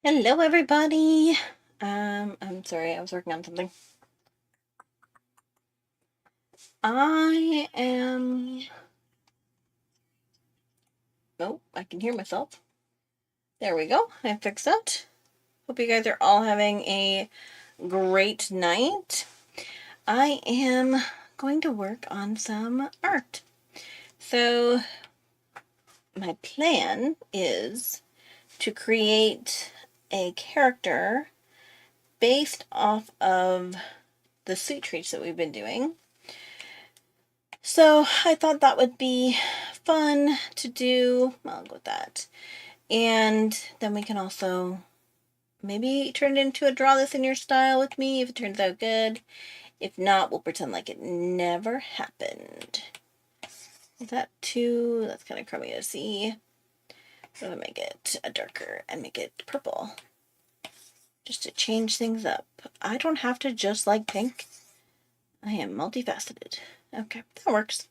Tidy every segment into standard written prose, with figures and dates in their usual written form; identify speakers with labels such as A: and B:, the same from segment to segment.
A: Hello, everybody. I'm sorry, I was working on something. I am. Oh, I can hear myself. There we go. I fixed that. Hope you guys are all having a great night. I am going to work on some art. So, my plan is to create a character based off of the sweet treats that we've been doing. So I thought that would be fun to do. I'll go with that. And then we can also maybe turn it into a draw this in your style with me if it turns out good. If not, we'll pretend like it never happened. Is that too? That's kind of crummy to see. So I'll make it a darker and make it purple. Just to change things up. I don't have to just like pink. I am multifaceted. Okay, that works.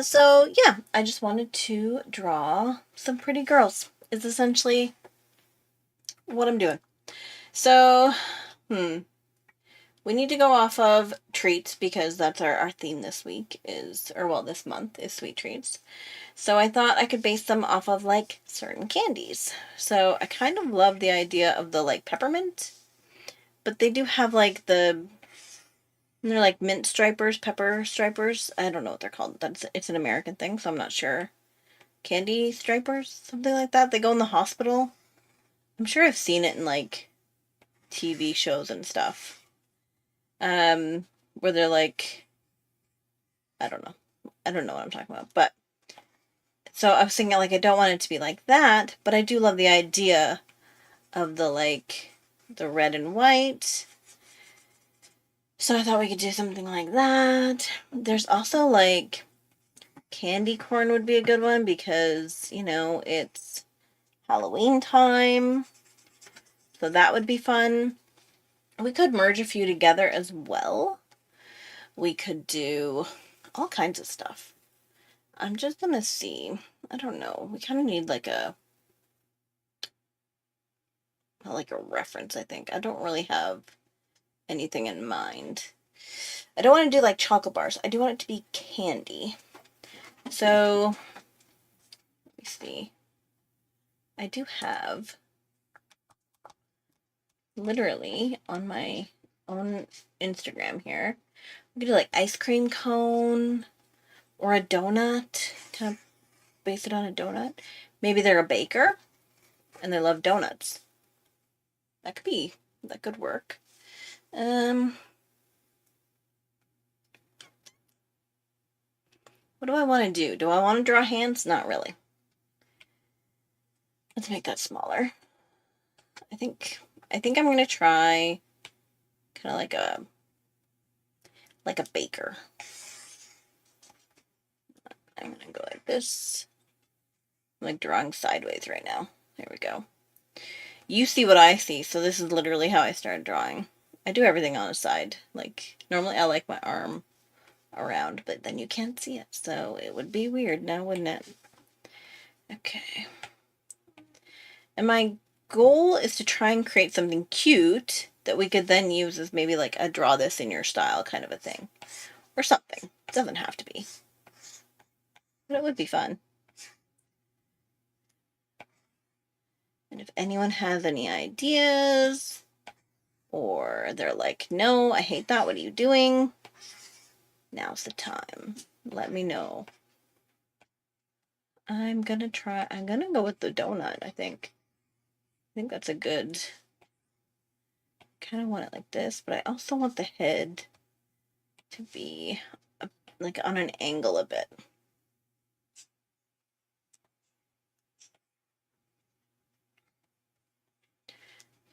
A: So yeah, I just wanted to draw some pretty girls. Is essentially what I'm doing. So, we need to go off of treats because that's our theme this week is, or well, this month is sweet treats. So I thought I could base them off of like certain candies. So I kind of love the idea of the like peppermint, but they do have like they're like mint stripers, pepper stripers. I don't know what they're called. It's an American thing, so I'm not sure. Candy stripers, something like that. They go in the hospital. I'm sure I've seen it in like TV shows and stuff. Where they're like, I don't know. I don't know what I'm talking about. But so I was thinking like I don't want it to be like that, but I do love the idea of the like the red and white. So I thought we could do something like that. There's also like candy corn would be a good one because, you know, it's Halloween time. So that would be fun. We could merge a few together as well. We could do all kinds of stuff. I'm just gonna see. I don't know. We kind of need like a reference, I think. I don't really have anything in mind. I don't want to do like chocolate bars. I do want it to be candy. So, let me see. I do have literally on my own Instagram here. We could do like ice cream cone or a donut. Kind of base it on a donut. Maybe they're a baker and they love donuts. That could work. What do I want to do? Do I want to draw hands? Not really. Let's make that smaller. I think I'm gonna try kind of like a baker. I'm gonna go like this. I'm like drawing sideways right now. There we go. You see what I see, so this is literally how I started drawing. I do everything on the side. Like normally I like my arm around, but then you can't see it, so it would be weird now, wouldn't it? Okay. And my goal is to try and create something cute that we could then use as maybe like a draw this in your style kind of a thing. Or something. It doesn't have to be. But it would be fun. And if anyone has any ideas, or they're like, no, I hate that, what are you doing? Now's the time. Let me know. I'm gonna go with the donut, I think. I think that's a good, kind of want it like this, but I also want the head to be like on an angle a bit.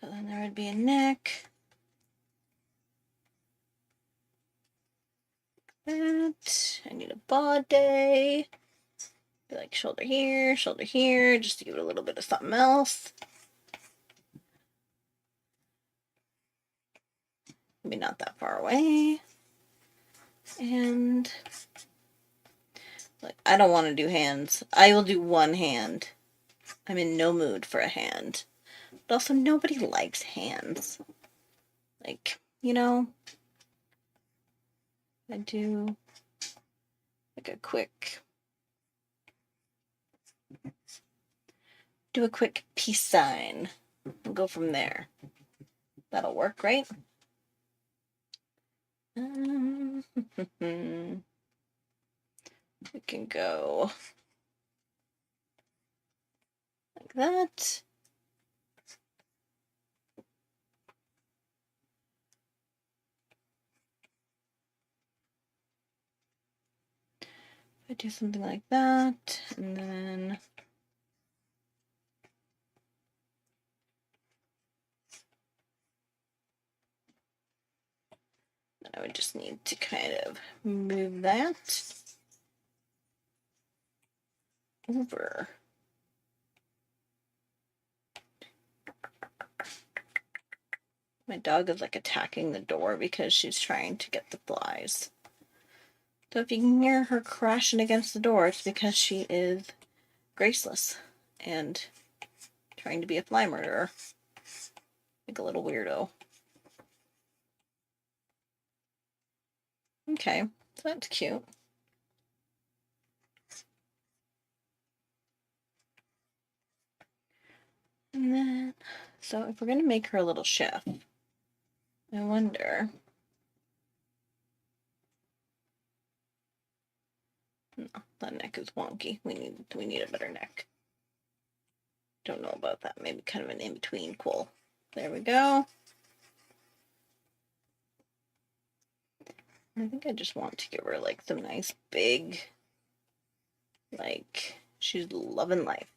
A: So then there would be a neck. That. I need a body. Be like shoulder here, just to give it a little bit of something else. Maybe not that far away. And like I don't want to do hands. I will do one hand. I'm in no mood for a hand. But also, nobody likes hands. Like, you know, I do like a quick peace sign and go from there. That'll work, right? We can go like that. I do something like that, and then I would just need to kind of move that over. My dog is like attacking the door because she's trying to get the flies. So if you can hear her crashing against the door, it's because she is graceless and trying to be a fly murderer. Like a little weirdo. Okay, so that's cute. And then, so if we're going to make her a little chef, I wonder... No, that neck is wonky. We need a better neck. Don't know about that. Maybe kind of an in-between quill. There we go. I think I just want to give her like some nice big, like she's loving life.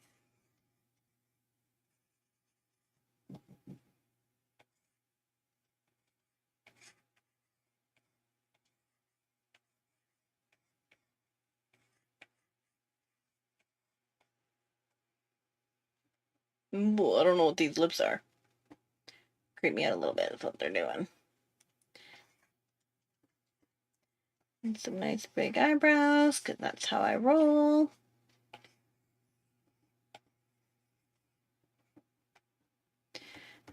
A: Ooh, I don't know what these lips are. Creep me out a little bit is what they're doing. And some nice big eyebrows, because that's how I roll.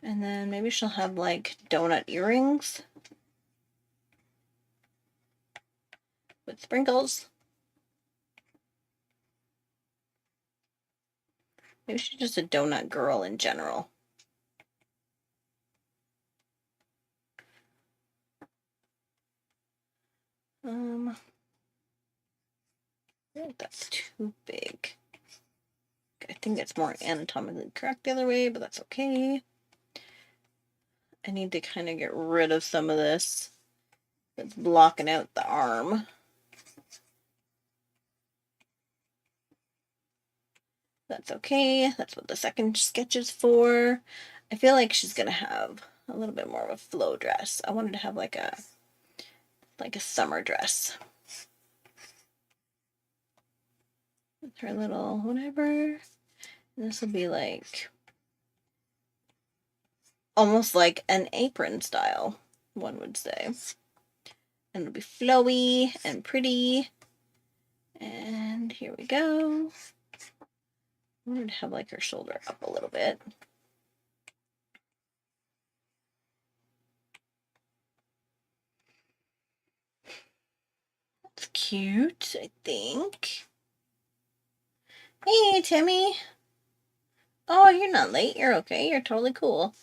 A: And then maybe she'll have like donut earrings with sprinkles. Maybe she's just a donut girl in general. I think that's too big. I think it's more anatomically correct the other way, but that's okay. I need to kind of get rid of some of this that's blocking out the arm. That's okay. That's what the second sketch is for. I feel like she's gonna have a little bit more of a flow dress. I wanted to have like a summer dress. With her little whatever. This will be like almost like an apron style, one would say. And it'll be flowy and pretty. And here we go. I wanted to have like her shoulder up a little bit. That's cute, I think. Hey, Timmy. Oh, you're not late. You're okay. You're totally cool.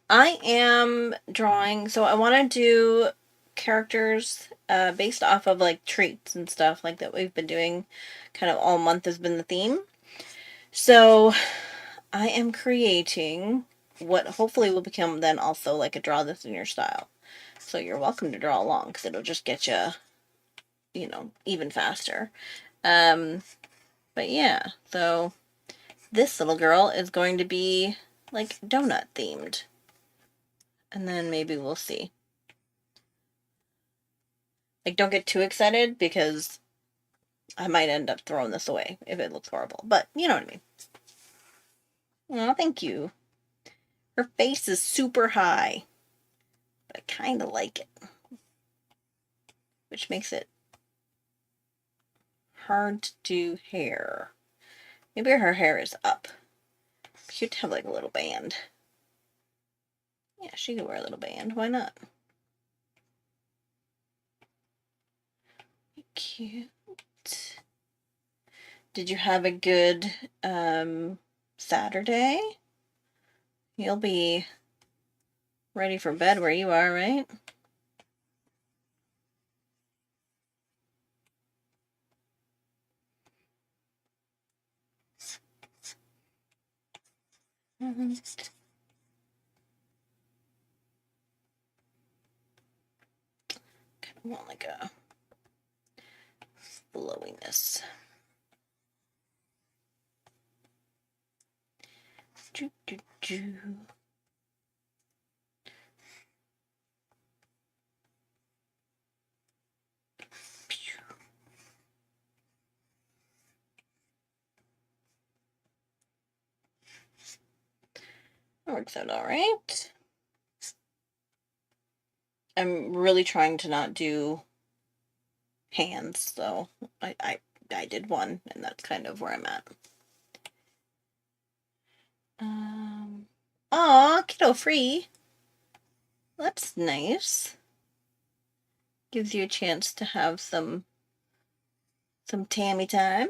A: I am drawing, so I want to do characters based off of like traits and stuff like that we've been doing kind of all month has been the theme. So I am creating what hopefully will become then also like a draw this in your style. So you're welcome to draw along because it'll just get you, you know, even faster. But yeah, so this little girl is going to be like donut themed. And then maybe we'll see. Like, don't get too excited because I might end up throwing this away if it looks horrible. But you know what I mean. Oh, thank you. Her face is super high. But I kind of like it. Which makes it hard to do hair. Maybe her hair is up. Cute to have like a little band. Yeah, she could wear a little band. Why not? Cute. Did you have a good Saturday? You'll be ready for bed where you are, right? Mm-hmm. Kind of want like a flowiness. Choo, choo, choo. That works out all right. I'm really trying to not do hands, so I did one, and that's kind of where I'm at. Aw, kiddo free. That's nice. Gives you a chance to have some Tammy time.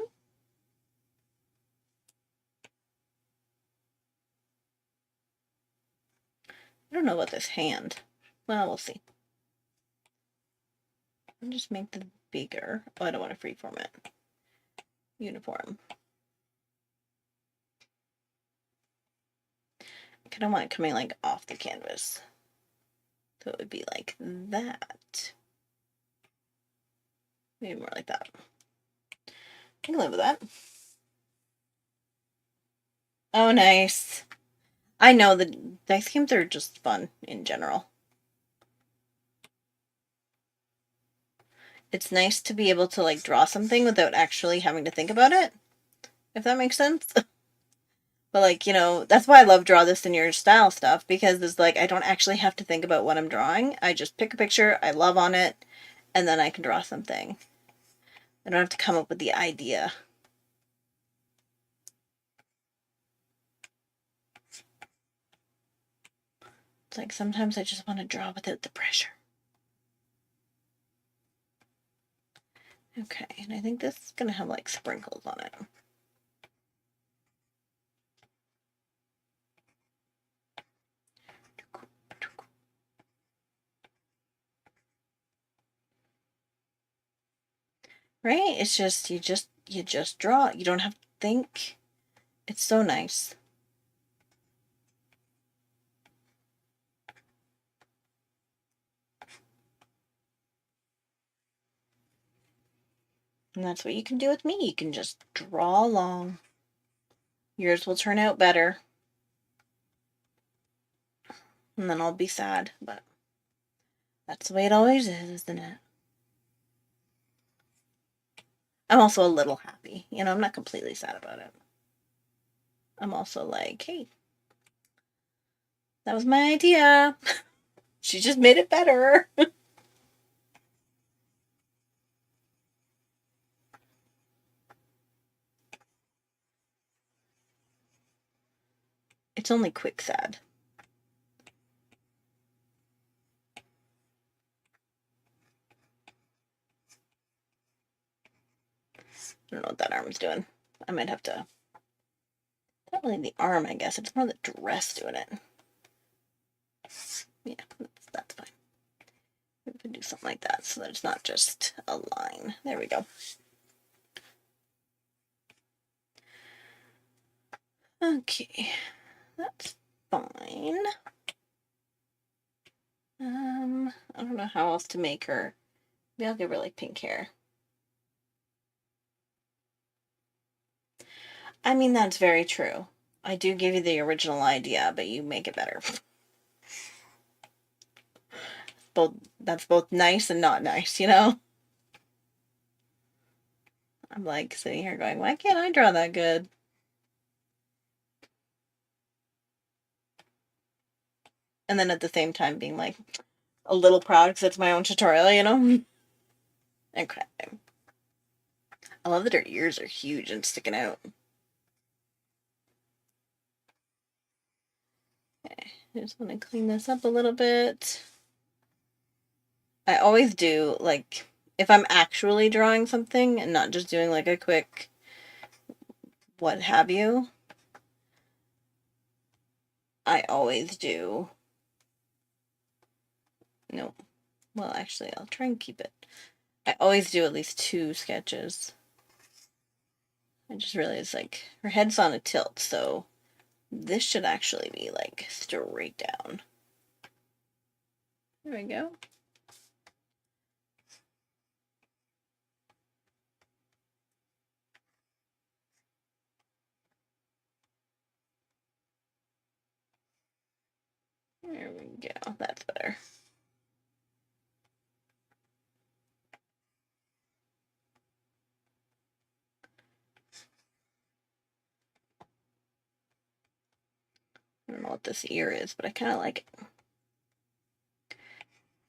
A: I don't know about this hand. Well, we'll see. I'll just make the bigger. Oh, I don't want to freeform it. Uniform. I kind of want it coming like off the canvas. So it would be like that. Maybe more like that. I can live with that. Oh, nice. I know the dice games are just fun in general. It's nice to be able to like draw something without actually having to think about it, if that makes sense. But like, you know, that's why I love draw this in your style stuff, because it's like I don't actually have to think about what I'm drawing. I just pick a picture, I love on it, and then I can draw something. I don't have to come up with the idea. It's like sometimes I just want to draw without the pressure. Okay, and I think this is going to have like sprinkles on it. Right? It's just you just draw. You don't have to think. It's so nice. And that's what you can do with me. You can just draw along. Yours will turn out better. And then I'll be sad, but that's the way it always is, isn't it? I'm also a little happy. You know, I'm not completely sad about it. I'm also like, hey, that was my idea. She just made it better. It's only quick sad. I don't know what that arm's doing. I might have to. Not really the arm, I guess. It's more the dress doing it. Yeah, that's fine. We can do something like that so that it's not just a line. There we go. Okay, that's fine. I don't know how else to make her. Maybe I'll give her like pink hair. I mean, that's very true. I do give you the original idea, but you make it better. That's both nice and not nice, you know? I'm like sitting here going, why can't I draw that good? And then at the same time being like a little proud because it's my own tutorial, you know? Okay. I love that her ears are huge and sticking out. Okay. I just want to clean this up a little bit. I always do, like, if I'm actually drawing something and not just doing, like, a quick what have you, I always do. No. Well, actually, I'll try and keep it. I always do at least 2 sketches. I just realized, like, her head's on a tilt, so this should actually be, like, straight down. There we go. There we go. That's better. I don't know what this ear is, but I kind of like it. I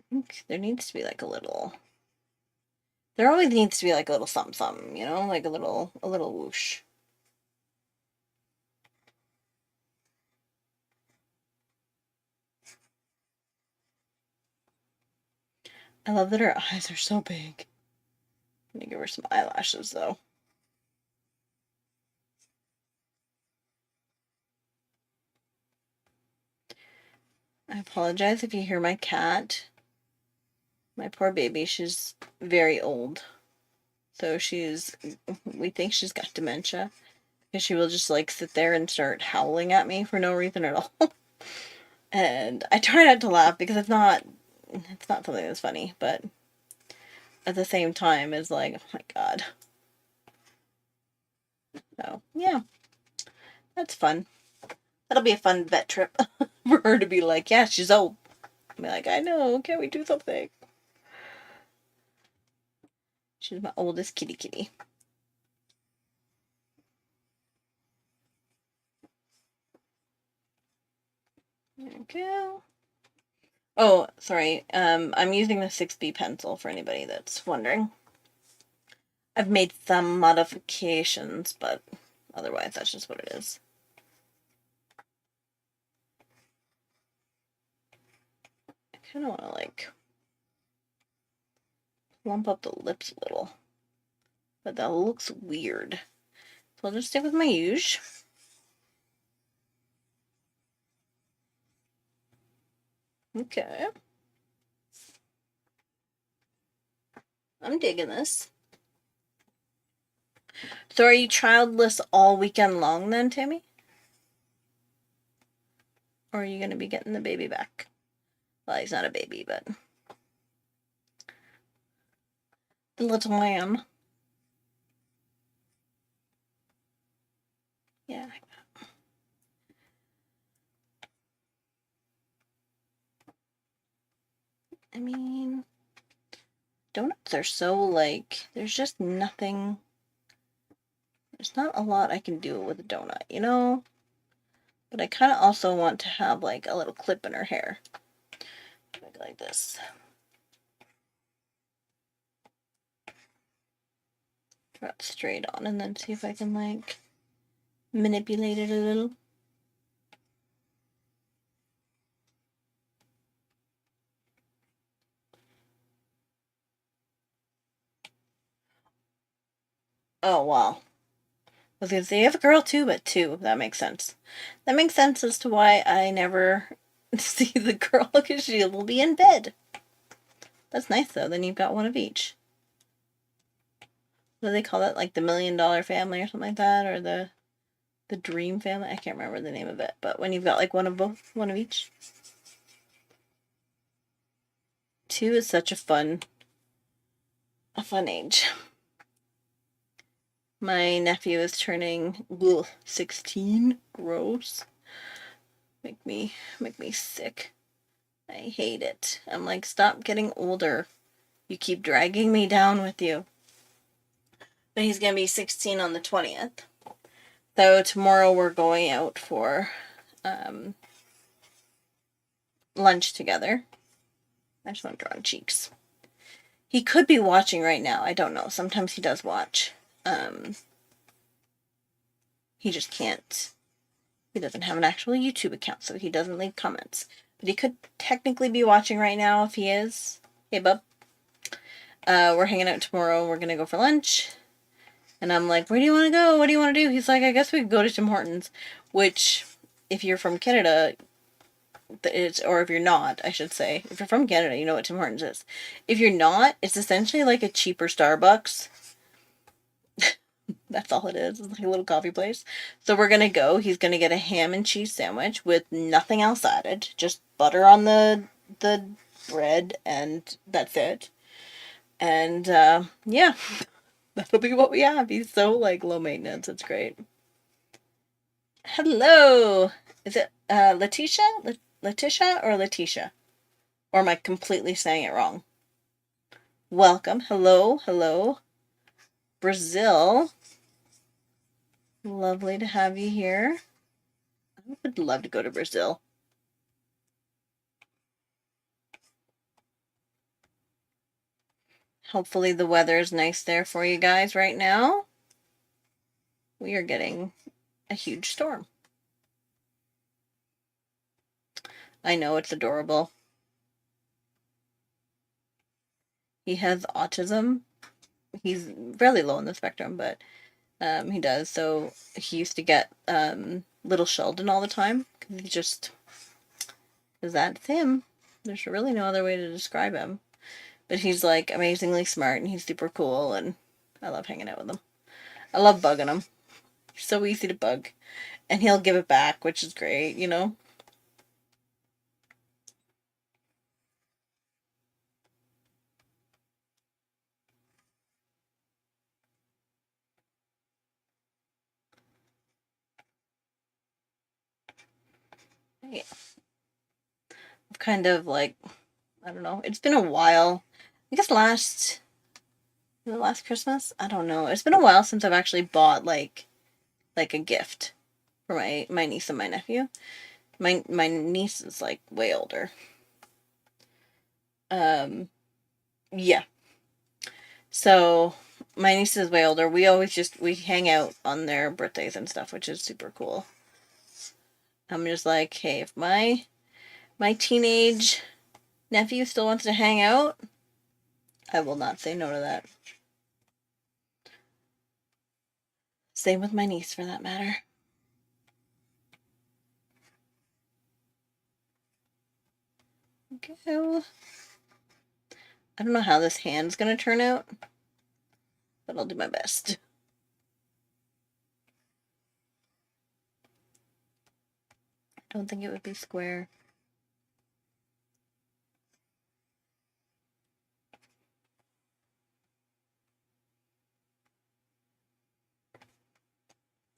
A: think there needs to be like a little... There always needs to be like a little something, something, you know? Like a little whoosh. I love that her eyes are so big. I'm gonna give her some eyelashes, though. I apologize if you hear my cat. My poor baby, she's very old. So we think she's got dementia. Because she will just like sit there and start howling at me for no reason at all. And I try not to laugh because it's not something that's funny, but at the same time it's like, oh my god. So yeah. That's fun. That'll be a fun vet trip for her to be like, yeah, she's old. I'll be like, I know, can't we do something? She's my oldest kitty. There we go. Oh, sorry. I'm using the 6B pencil for anybody that's wondering. I've made some modifications, but otherwise that's just what it is. I kind of want to like plump up the lips a little, but that looks weird. So I'll just stick with my usual. Okay. I'm digging this. So are you childless all weekend long then, Tammy? Or are you going to be getting the baby back? Well, he's not a baby, but... the little lamb. Yeah. I mean... donuts are so, like... there's just nothing... there's not a lot I can do with a donut, you know? But I kind of also want to have, like, a little clip in her hair. Like this. Draw it straight on and then see if I can, like, manipulate it a little. Oh, wow. I was gonna say, you have a girl too, but 2. That makes sense. That makes sense as to why I never see the girl, because she will be in bed. That's nice, though. Then you've got one of each. What do they call that? Like the $1 Million Family or something like that? Or the Dream Family? I can't remember the name of it. But when you've got like one of both, one of each. 2 is such a fun age. My nephew is turning 16. Gross. Make me sick. I hate it. I'm like, stop getting older. You keep dragging me down with you. But he's gonna be 16 on the 20th. So tomorrow we're going out for lunch together. I just want to draw on cheeks. He could be watching right now. I don't know. Sometimes he does watch. He just can't. He He doesn't have an actual YouTube account, so he doesn't leave comments. But he could technically be watching right now if he is. Hey, bub. We're hanging out tomorrow. We're going to go for lunch. And I'm like, where do you want to go? What do you want to do? He's like, I guess we could go to Tim Hortons. Which, if you're from Canada, or if you're not, I should say. If you're from Canada, you know what Tim Hortons is. If you're not, it's essentially like a cheaper Starbucks. That's all it is. It's like a little coffee place. So we're going to go. He's going to get a ham and cheese sandwich with nothing else added. Just butter on the bread, and that's it. And, yeah. That'll be what we have. He's so, like, low maintenance. It's great. Hello! Is it, Letitia? Letitia or Letitia? Or am I completely saying it wrong? Welcome. Hello. Hello. Brazil. Lovely to have you here. I would love to go to Brazil. Hopefully the weather is nice there for you guys right now. We are getting a huge storm. I know, it's adorable. He has autism. He's fairly low on the spectrum, but he does. So he used to get little Sheldon all the time. Because that's him. There's really no other way to describe him. But he's, like, amazingly smart, and he's super cool, and I love hanging out with him. I love bugging him. He's so easy to bug. And he'll give it back, which is great, you know? Yeah. I've kind of, like, I don't know. It's been a while. I guess last Christmas? I don't know. It's been a while since I've actually bought, like a gift for my niece and my nephew. My niece is, like, way older. Yeah. So, my niece is way older. We hang out on their birthdays and stuff, which is super cool. I'm just like, hey, if my teenage nephew still wants to hang out, I will not say no to that. Same with my niece, for that matter. Go. I don't know how this hand's gonna turn out, but I'll do my best. I don't think it would be square.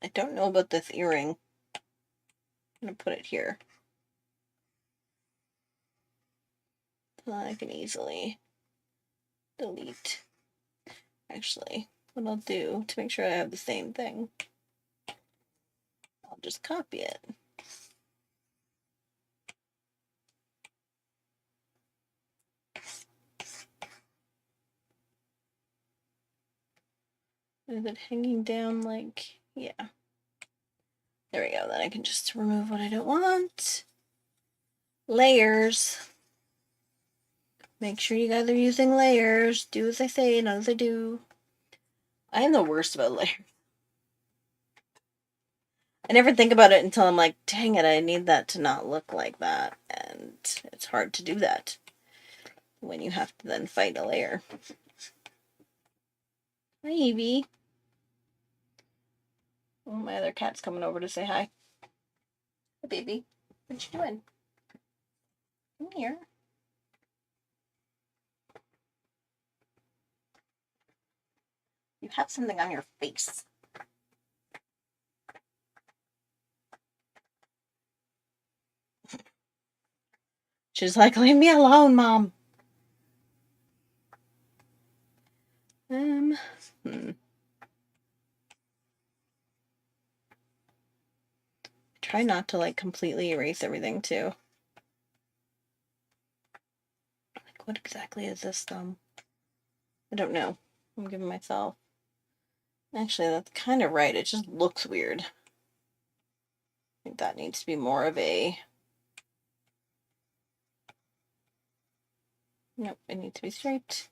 A: I don't know about this earring. I'm gonna put it here. So I can easily delete. Actually, what I'll do to make sure I have the same thing, I'll just copy it. Is it hanging down like, yeah. There we go, then I can just remove what I don't want. Layers. Make sure you guys are using layers. Do as I say, not as I do. I am the worst about layers. I never think about it until I'm like, dang it, I need that to not look like that. And it's hard to do that when you have to then fight a layer. Hi, Evie. Oh, my other cat's coming over to say hi. Hi, baby. What you doing? Come here. You have something on your face. She's like, leave me alone, Mom. Try not to, like, completely erase everything, too. Like, what exactly is this thumb? I don't know. I'm giving myself... Actually, that's kind of right. It just looks weird. think that needs to be more of a... Nope, it needs to be straight.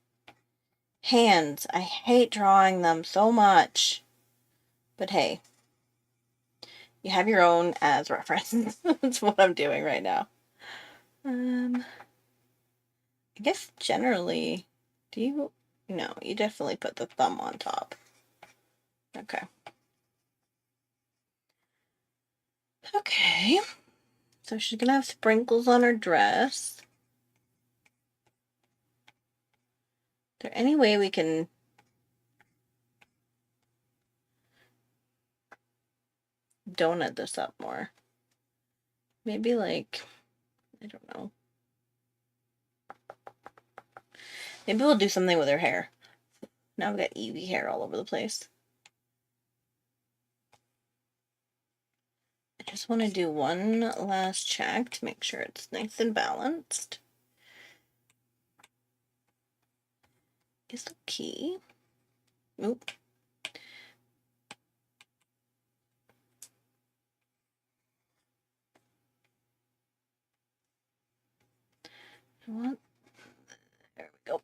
A: Hands. I hate drawing them so much. But hey, you have your own as reference. That's what I'm doing right now. I guess generally, do you... No, you definitely put the thumb on top. Okay. Okay. So she's gonna have sprinkles on her dress. Is there any way we can donut this up more? Maybe like, I don't know. Maybe we'll do something with her hair. Now we've got Eevee hair all over the place. I just want to do one last check to make sure it's nice and balanced. Is the key. Oop. What? There we go.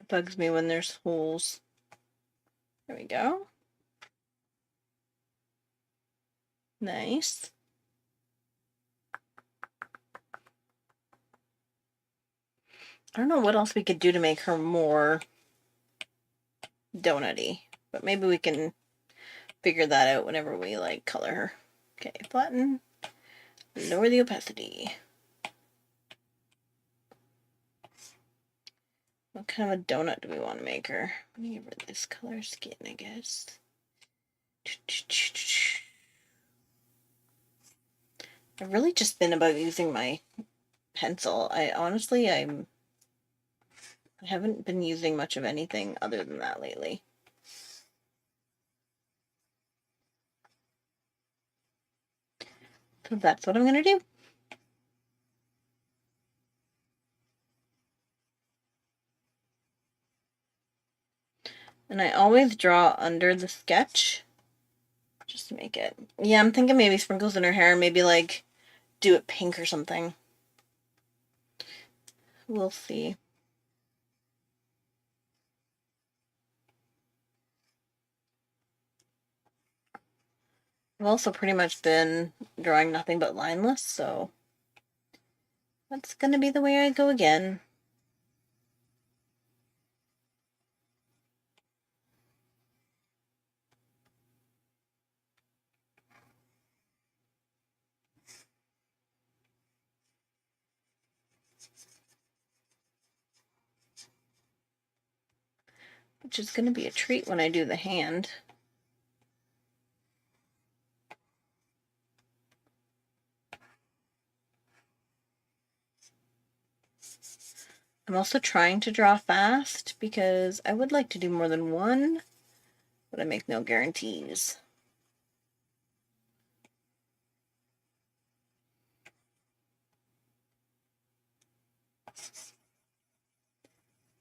A: It bugs me when there's holes. There we go. Nice. I don't know what else we could do to make her more donut-y, but maybe we can figure that out whenever we like color her. Okay, flatten, lower the opacity. What kind of a donut do we want to make her? Let me give her this color skin, I guess. I've really just been about using my pencil. I haven't been using much of anything other than that lately. So that's what I'm gonna do. And I always draw under the sketch just to make it. Yeah, I'm thinking maybe sprinkles in her hair, maybe like do it pink or something. We'll see. I've also pretty much been drawing nothing but lineless, so that's gonna be the way I go again. Which is gonna be a treat when I do the hand. I'm also trying to draw fast because I would like to do more than one, but I make no guarantees.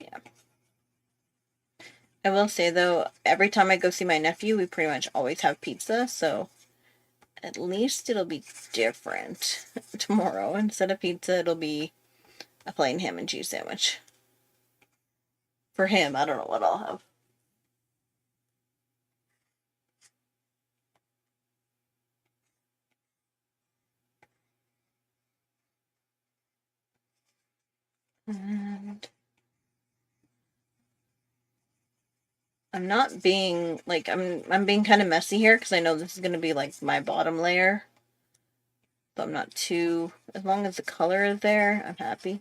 A: Yeah. I will say though, every time I go see my nephew, we pretty much always have pizza, so at least it'll be different tomorrow. Instead of pizza, it'll be a plain ham and cheese sandwich. For him, I don't know what I'll have. And I'm not being like I'm being kind of messy here because I know this is gonna be like my bottom layer. So I'm not too, as long as the color is there, I'm happy.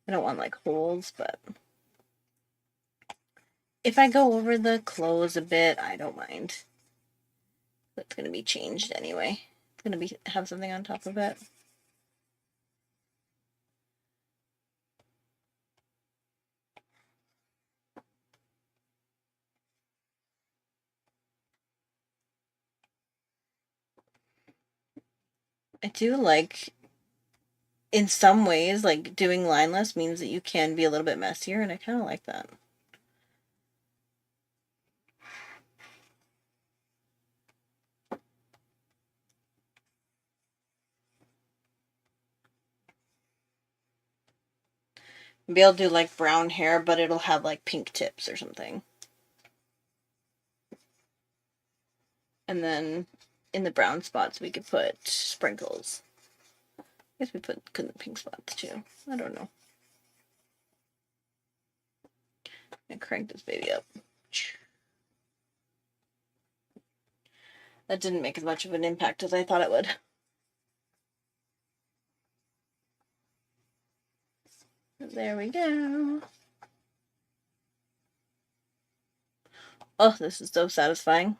A: I don't want like holes, but if I go over the clothes a bit, I don't mind. It's gonna be changed anyway. It's gonna be have something on top of it. I do like, in some ways, like doing lineless means that you can be a little bit messier, and I kind of like that. Maybe I'll do like brown hair, but it'll have like pink tips or something. And then in the brown spots we could put sprinkles. I guess we put the pink spots too. I don't know. I crank this baby up. That didn't make as much of an impact as I thought it would. There we go. Oh, this is so satisfying.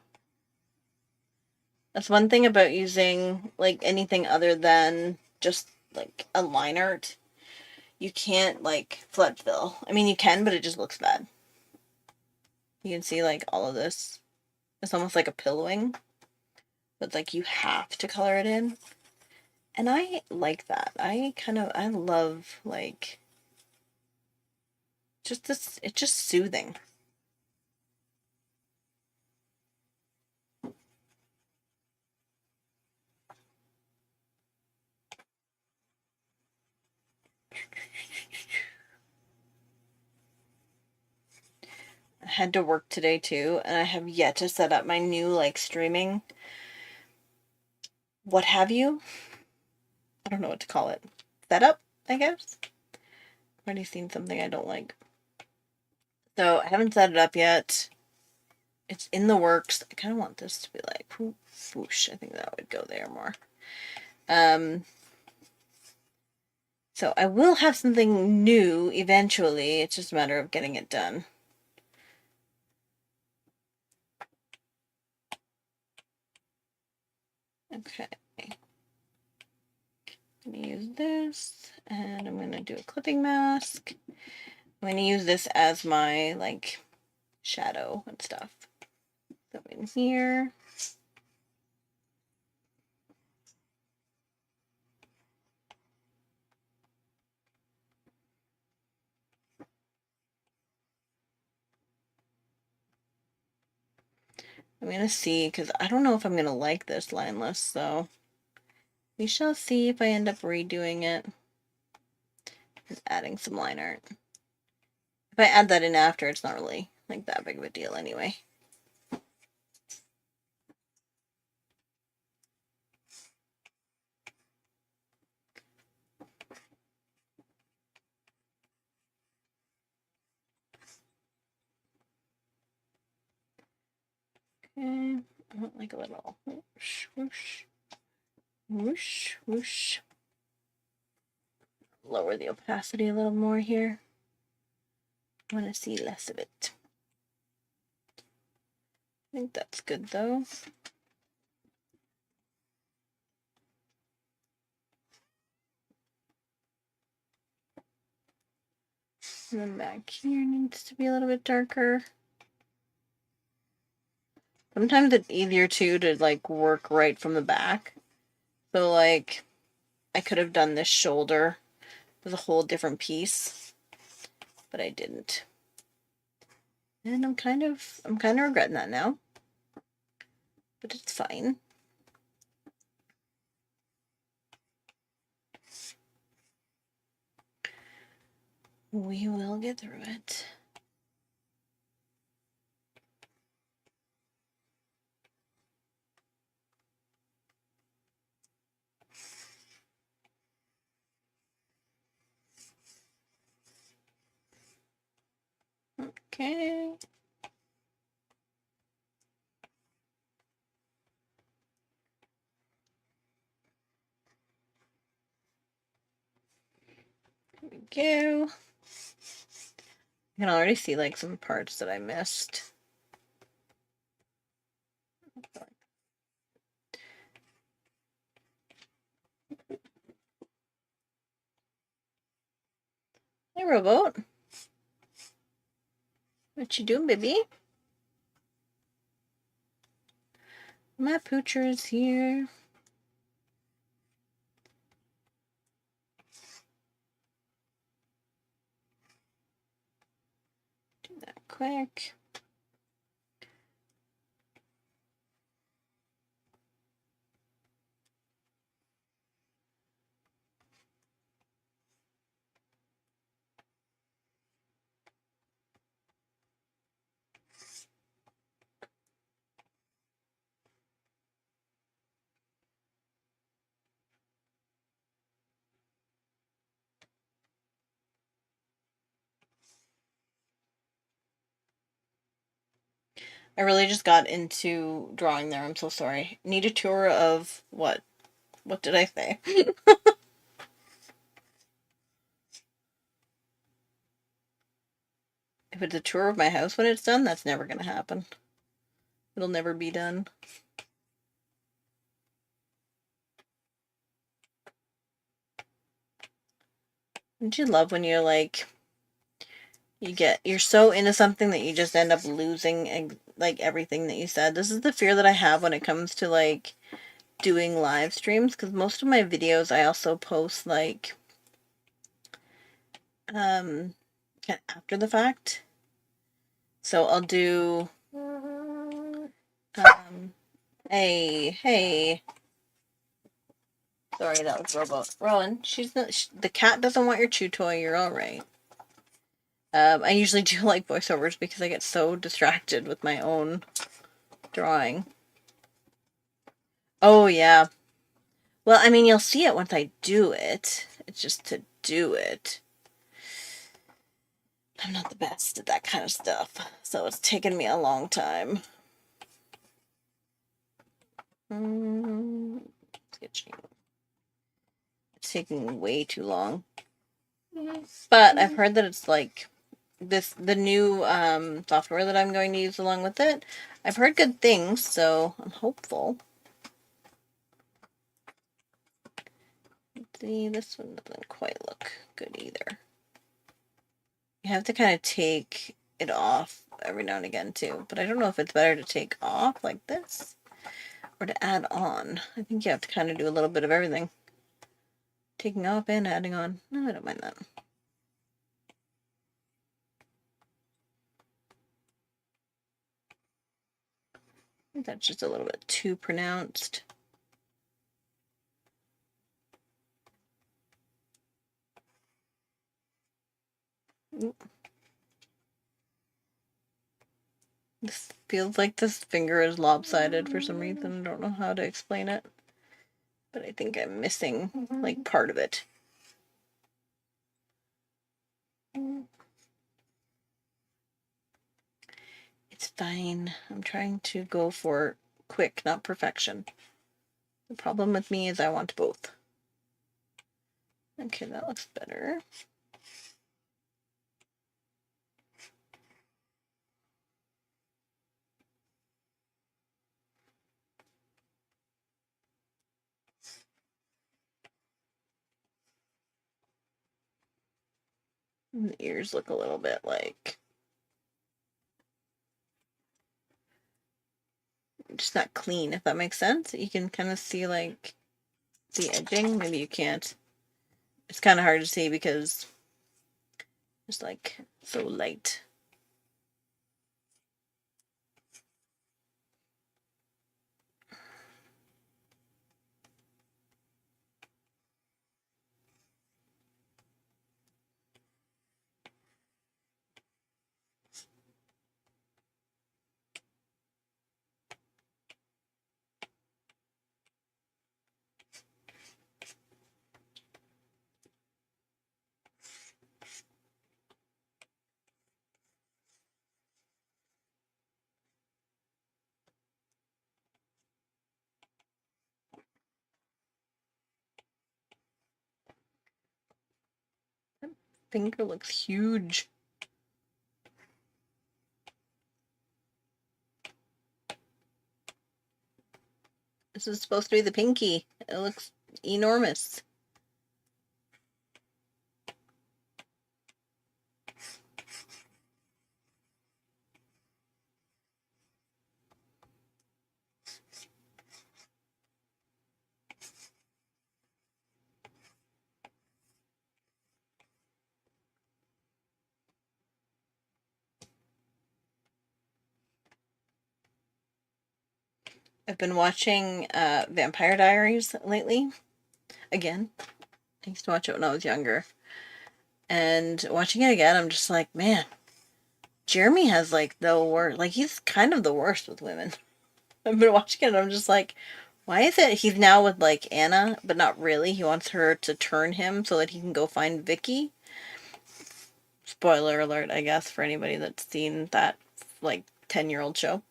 A: That's one thing about using like anything other than just like a line art. You can't like flood fill. I mean, you can, but it just looks bad. You can see like all of this. It's almost like a pillowing. But like you have to color it in. And I like that. I love like just this, it's just soothing. I had to work today too, and I have yet to set up my new like streaming what have you. I don't know what to call it. Setup, I guess. I've already seen something I don't like. So I haven't set it up yet. It's in the works. I kind of want this to be like whoosh. I think that would go there more. So I will have something new eventually. It's just a matter of getting it done. Okay. I'm going to use this, and I'm going to do a clipping mask. I'm going to use this as my, like, shadow and stuff. So in here. I'm going to see, because I don't know if I'm going to like this lineless, so we shall see if I end up redoing it and adding some line art. If I add that in after, it's not really like that big of a deal anyway. Okay, I want like a little whoosh, whoosh, whoosh, whoosh. Lower the opacity a little more here. I want to see less of it. I think that's good though. And then back here needs to be a little bit darker. Sometimes it's easier too to like work right from the back. So like I could have done this shoulder with a whole different piece, but I didn't. And I'm kind of regretting that now. But it's fine. We will get through it. Okay. Here we go. You can already see like some parts that I missed. Hey, robot. What you doing, baby? My poocher is here. Do that quick. I really just got into drawing there. I'm so sorry. Need a tour of what? What did I say? If it's a tour of my house when it's done, that's never gonna happen. It'll never be done. Don't you love when you're like, you're so into something that you just end up losing like everything that you said. This is the fear that I have when it comes to like doing live streams, because most of my videos I also post like after the fact. So I'll do hey. Sorry, that was Robot. Rowan, the cat doesn't want your chew toy. You're all right. I usually do like voiceovers because I get so distracted with my own drawing. Oh, yeah. Well, I mean, you'll see it once I do it. It's just to do it. I'm not the best at that kind of stuff, so it's taken me a long time. Sketching. It's taking way too long. But I've heard that it's like the new software that I'm going to use along with it. I've heard good things, so I'm hopeful. See, this one doesn't quite look good either. You have to kind of take it off every now and again too, but I don't know if it's better to take off like this or to add on. I think you have to kind of do a little bit of everything. Taking off and adding on. No, I don't mind that. I think that's just a little bit too pronounced. This feels like this finger is lopsided for some reason. I don't know how to explain it. But I think I'm missing, like, part of it. It's fine. I'm trying to go for quick, not perfection. The problem with me is I want both. Okay, that looks better. And the ears look a little bit like just not clean, if that makes sense. You can kind of see like the edging. Maybe you can't. It's kind of hard to see because it's like so light. Finger looks huge. This is supposed to be the pinky. It looks enormous. I've been watching Vampire Diaries lately. Again. I used to watch it when I was younger. And watching it again, I'm just like, man, Jeremy has like the worst. Like, he's kind of the worst with women. I've been watching it and I'm just like, why is it he's now with like Anna, but not really? He wants her to turn him so that he can go find Vicky. Spoiler alert, I guess, for anybody that's seen that like 10-year-old show.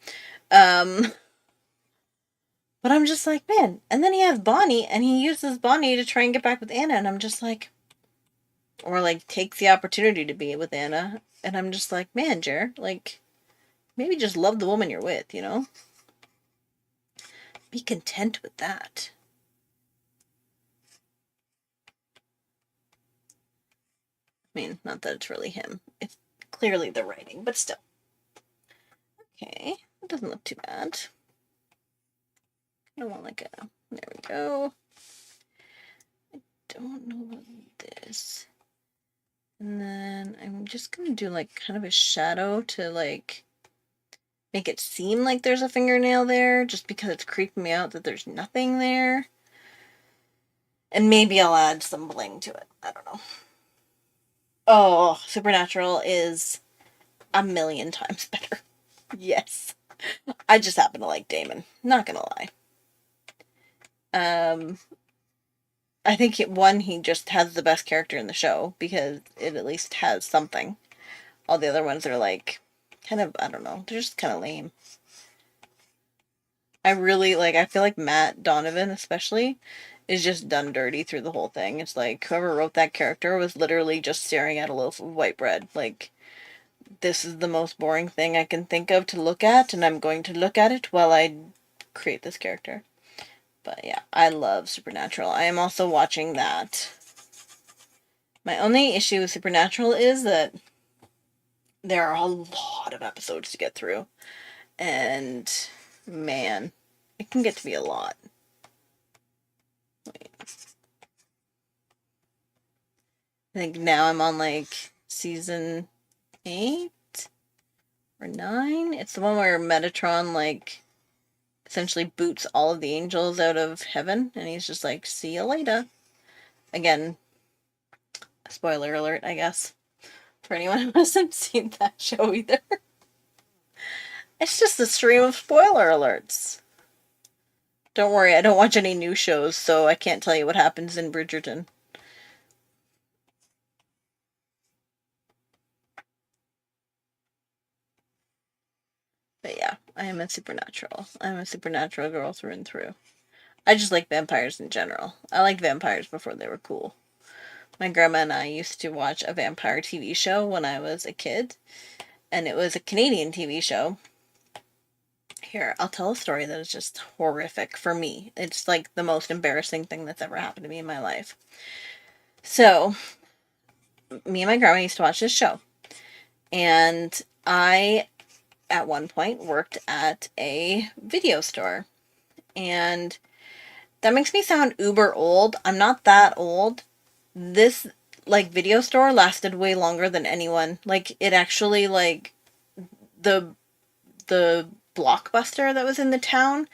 A: But I'm just like, man. And then he has Bonnie, and he uses Bonnie to try and get back with Anna, and I'm just like, or like takes the opportunity to be with Anna, and I'm just like, man, Jer, like, maybe just love the woman you're with, you know? Be content with that. I mean, not that it's really him. It's clearly the writing, but still. Okay, it doesn't look too bad. I want like a, there we go. I don't know what this. And then I'm just gonna do like kind of a shadow to like make it seem like there's a fingernail there, just because it's creeping me out that there's nothing there. And maybe I'll add some bling to it. I don't know. Oh, Supernatural is a million times better. Yes. I just happen to like Damon. Not gonna lie. I think he just has the best character in the show because it at least has something. All the other ones are like, kind of, I don't know, they're just kind of lame. I feel like Matt Donovan, especially, is just done dirty through the whole thing. It's like, whoever wrote that character was literally just staring at a loaf of white bread. Like, this is the most boring thing I can think of to look at, and I'm going to look at it while I create this character. But yeah, I love Supernatural. I am also watching that. My only issue with Supernatural is that there are a lot of episodes to get through. And, man, it can get to be a lot. Wait. I think now I'm on, like, season 8 or 9. It's the one where Metatron, like, essentially boots all of the angels out of heaven. And he's just like, see you later. Again, spoiler alert, I guess. For anyone who hasn't seen that show either. It's just a stream of spoiler alerts. Don't worry, I don't watch any new shows, so I can't tell you what happens in Bridgerton. But yeah, I am a Supernatural. I'm a Supernatural girl through and through. I just like vampires in general. I liked vampires before they were cool. My grandma and I used to watch a vampire TV show when I was a kid, and it was a Canadian TV show. Here, I'll tell a story that is just horrific for me. It's like the most embarrassing thing that's ever happened to me in my life. So, me and my grandma used to watch this show, and I, at one point, worked at a video store, and that makes me sound uber old. I'm not that old. This, like, video store lasted way longer than anyone. Like, it actually, like, the Blockbuster that was in the town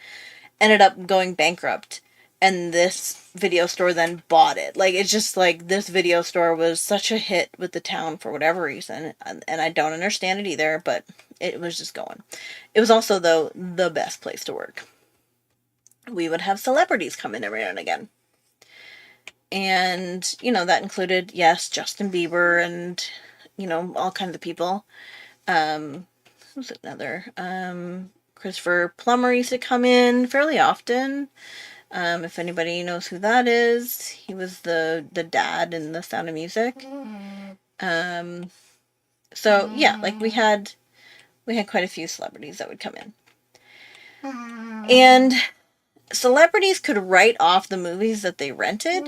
A: ended up going bankrupt. And this video store then bought it. Like, it's just, like, this video store was such a hit with the town for whatever reason. And I don't understand it either, but it was just going. It was also, though, the best place to work. We would have celebrities come in every now and again. And, you know, that included, yes, Justin Bieber and, you know, all kinds of people. Who's another? Christopher Plummer used to come in fairly often. If anybody knows who that is, he was the dad in The Sound of Music. So yeah, like we had quite a few celebrities that would come in. And celebrities could write off the movies that they rented.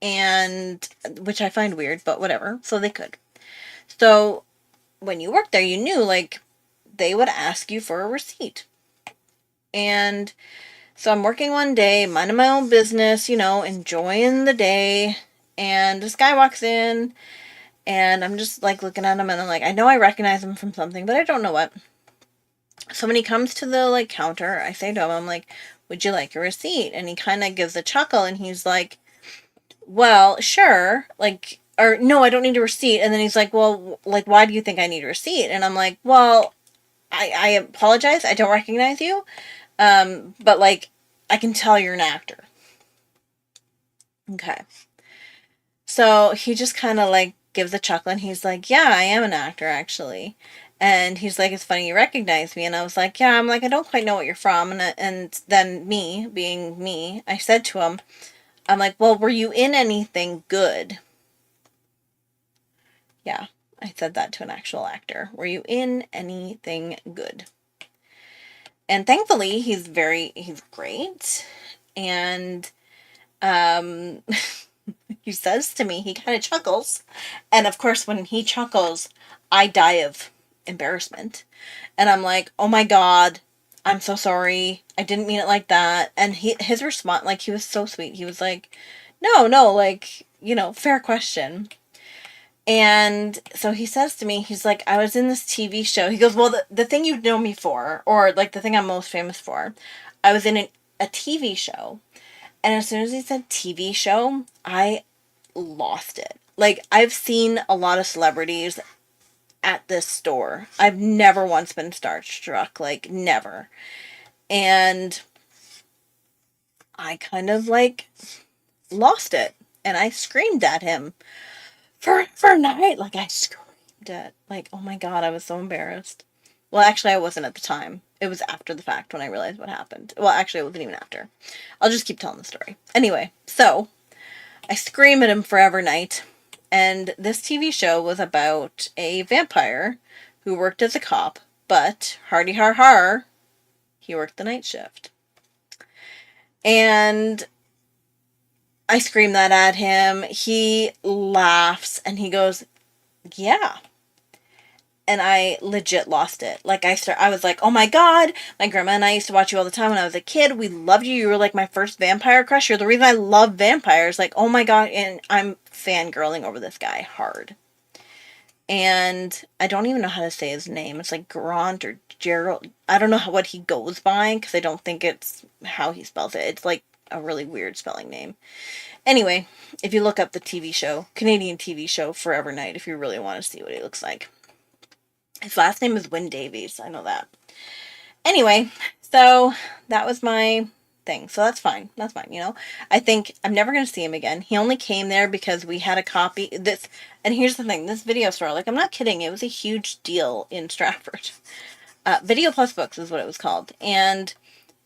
A: And which I find weird, but whatever. So they could. So when you worked there, you knew, like, they would ask you for a receipt. And so I'm working one day, minding my own business, you know, enjoying the day. And this guy walks in, and I'm just, like, looking at him, and I'm like, I know I recognize him from something, but I don't know what. So when he comes to the, like, counter, I say to him, I'm like, would you like a receipt? And he kind of gives a chuckle, and he's like, well, sure, like, or no, I don't need a receipt. And then he's like, well, like, why do you think I need a receipt? And I'm like, well, I apologize, I don't recognize you, but, like, I can tell you're an actor. Okay. So he just kind of, like, gives a chuckle, and he's like, yeah, I am an actor, actually. And he's like, it's funny you recognize me. And I was like, yeah, I'm like, I don't quite know what you're from. And then me, being me, I said to him, I'm like, well, were you in anything good? Yeah, I said that to an actual actor. Were you in anything good? And thankfully, he's great. And um, he says to me, he kind of chuckles. And of course, when he chuckles, I die of embarrassment. And I'm like, oh my God, I'm so sorry. I didn't mean it like that. And his response, like, he was so sweet. He was like, no, like, fair question. And so he says to me, he's like, I was in this TV show. He goes, well, the thing you know me for, or like the thing I'm most famous for, I was in a TV show. And as soon as he said TV show, I lost it. Like, I've seen a lot of celebrities at this store. I've never once been starstruck, like, never. And I kind of, like, lost it. And I screamed at him for a night. Like, I screamed at, like, oh my God, I was so embarrassed. Well, actually, I wasn't at the time. It was after the fact when I realized what happened. Well, actually, it wasn't even after. I'll just keep telling the story. Anyway, so I scream at him forever night. And this TV show was about a vampire who worked as a cop, but hardy har har, he worked the night shift. And I scream that at him. He laughs and he goes, yeah. And I legit lost it. Like, I was like, oh my God, my grandma and I used to watch you all the time when I was a kid. We loved you. You were like my first vampire crush. You're the reason I love vampires. Like, oh my God. And I'm fangirling over this guy hard. And I don't even know how to say his name. It's like Grant or Gerald. I don't know what he goes by because I don't think it's how he spells it. It's like a really weird spelling name. Anyway, if you look up the TV show, Canadian TV show Forever Night, if you really want to see what he looks like. His last name is Wynn Davies. I know that. Anyway, so that was my thing. So that's fine. That's fine, I think I'm never going to see him again. He only came there because we had a copy. And here's the thing. This video store, like, I'm not kidding. It was a huge deal in Stratford. Video Plus Books is what it was called. And,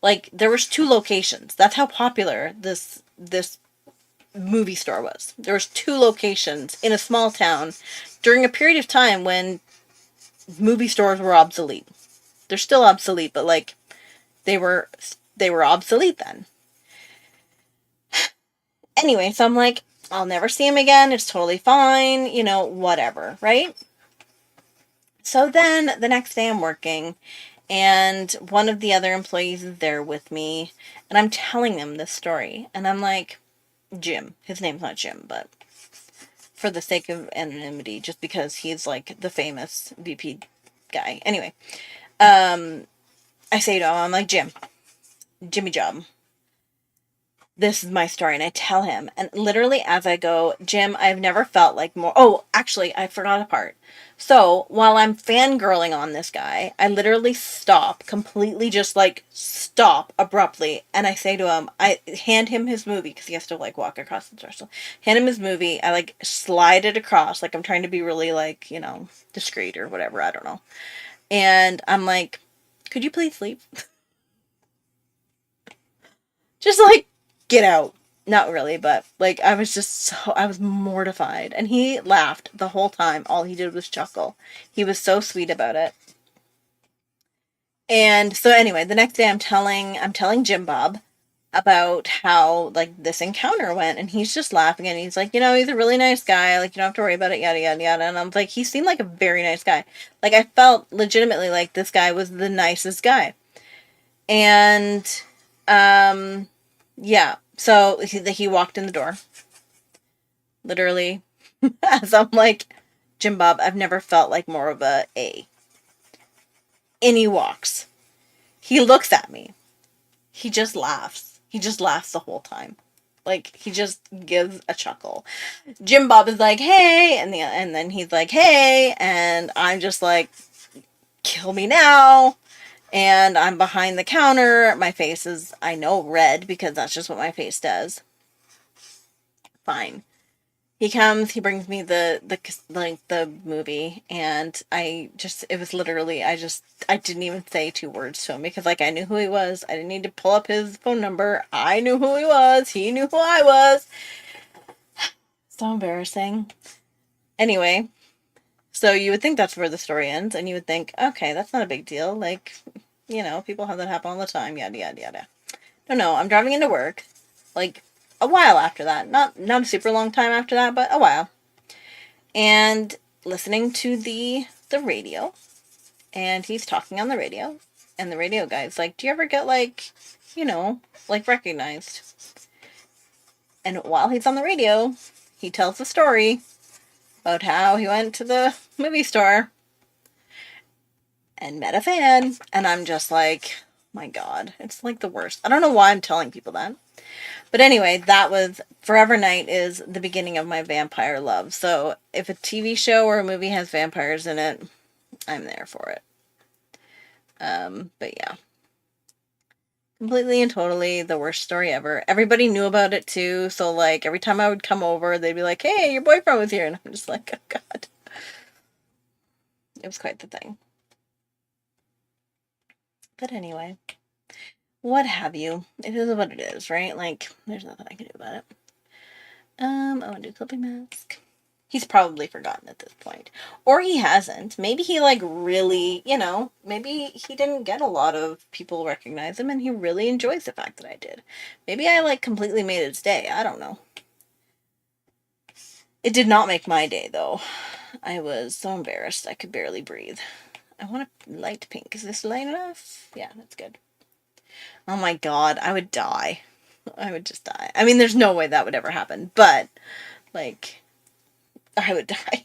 A: like, there was 2 locations. That's how popular this movie store was. There was 2 locations in a small town during a period of time when movie stores were obsolete. They're still obsolete, but like they were obsolete then. Anyway, so I'm like, I'll never see him again. It's totally fine, whatever, right? So then the next day I'm working and one of the other employees is there with me and I'm telling them this story and I'm like, Jim, his name's not Jim, but for the sake of anonymity, just because he's like the famous VP guy. Anyway, I say to him, I'm like, Jimmy Job, this is my story. And I tell him, and literally as I go, Jim, I've never felt like more. Oh, actually, I forgot a part. So while I'm fangirling on this guy, I literally completely just like stop abruptly. And I say to him, I hand him his movie because he has to like walk across the threshold. Hand him his movie. I like slide it across. Like I'm trying to be really like, discreet or whatever. I don't know. And I'm like, could you please leave? Just like get out. Not really, but like I was mortified. And he laughed the whole time. All he did was chuckle. He was so sweet about it. And so anyway, the next day I'm telling Jim Bob about how like this encounter went and he's just laughing and he's like, he's a really nice guy, like you don't have to worry about it, yada yada yada. And I'm like, he seemed like a very nice guy. Like I felt legitimately like this guy was the nicest guy. And yeah. So he walked in the door. Literally. As I'm like, Jim Bob, I've never felt like more of a A. And he walks. He looks at me. He just laughs. He just laughs the whole time. Like, he just gives a chuckle. Jim Bob is like, hey, and then he's like, hey, and I'm just like, kill me now. And I'm behind the counter. My face is, I know, red because that's just what my face does. Fine. He comes, he brings me the movie, and it was literally, I didn't even say 2 words to him because, like, I knew who he was. I didn't need to pull up his phone number. I knew who he was. He knew who I was. So embarrassing. Anyway, so you would think that's where the story ends, and you would think, okay, that's not a big deal. Like, people have that happen all the time, yada, yada, yada. No, I'm driving into work, like, a while after that. Not a super long time after that, but a while. And listening to the radio, and he's talking on the radio, and the radio guy's like, do you ever get, like, recognized? And while he's on the radio, he tells the story about how he went to the movie store and met a fan, and I'm just like, my God, it's like the worst. I don't know why I'm telling people that. But anyway, that was Forever Night is the beginning of my vampire love. So if a TV show or a movie has vampires in it, I'm there for it. But yeah. Completely and totally the worst story ever. Everybody knew about it too, so like every time I would come over, they'd be like, hey, your boyfriend was here. And I'm just like, oh God. It was quite the thing. But anyway, what have you? It is what it is, right? Like, there's nothing I can do about it. I want to do clipping mask. He's probably forgotten at this point. Or he hasn't. Maybe he, like, really, maybe he didn't get a lot of people recognize him and he really enjoys the fact that I did. Maybe I, like, completely made his day. I don't know. It did not make my day, though. I was so embarrassed I could barely breathe. I want a light pink. Is this light enough? Yeah, that's good. Oh my God, I would die. I would just die. I mean, there's no way that would ever happen, but, like, I would die.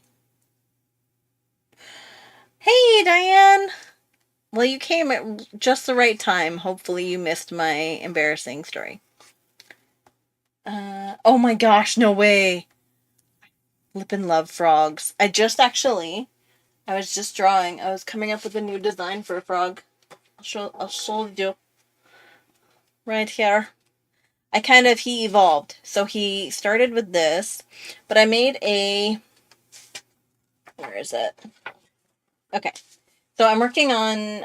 A: Hey, Diane! Well, you came at just the right time. Hopefully you missed my embarrassing story. Oh my gosh, no way. Flippin' love frogs. I was just drawing. I was coming up with a new design for a frog. I'll show you. Right here. He evolved. So he started with this, but I made where is it? Okay. So I'm working on,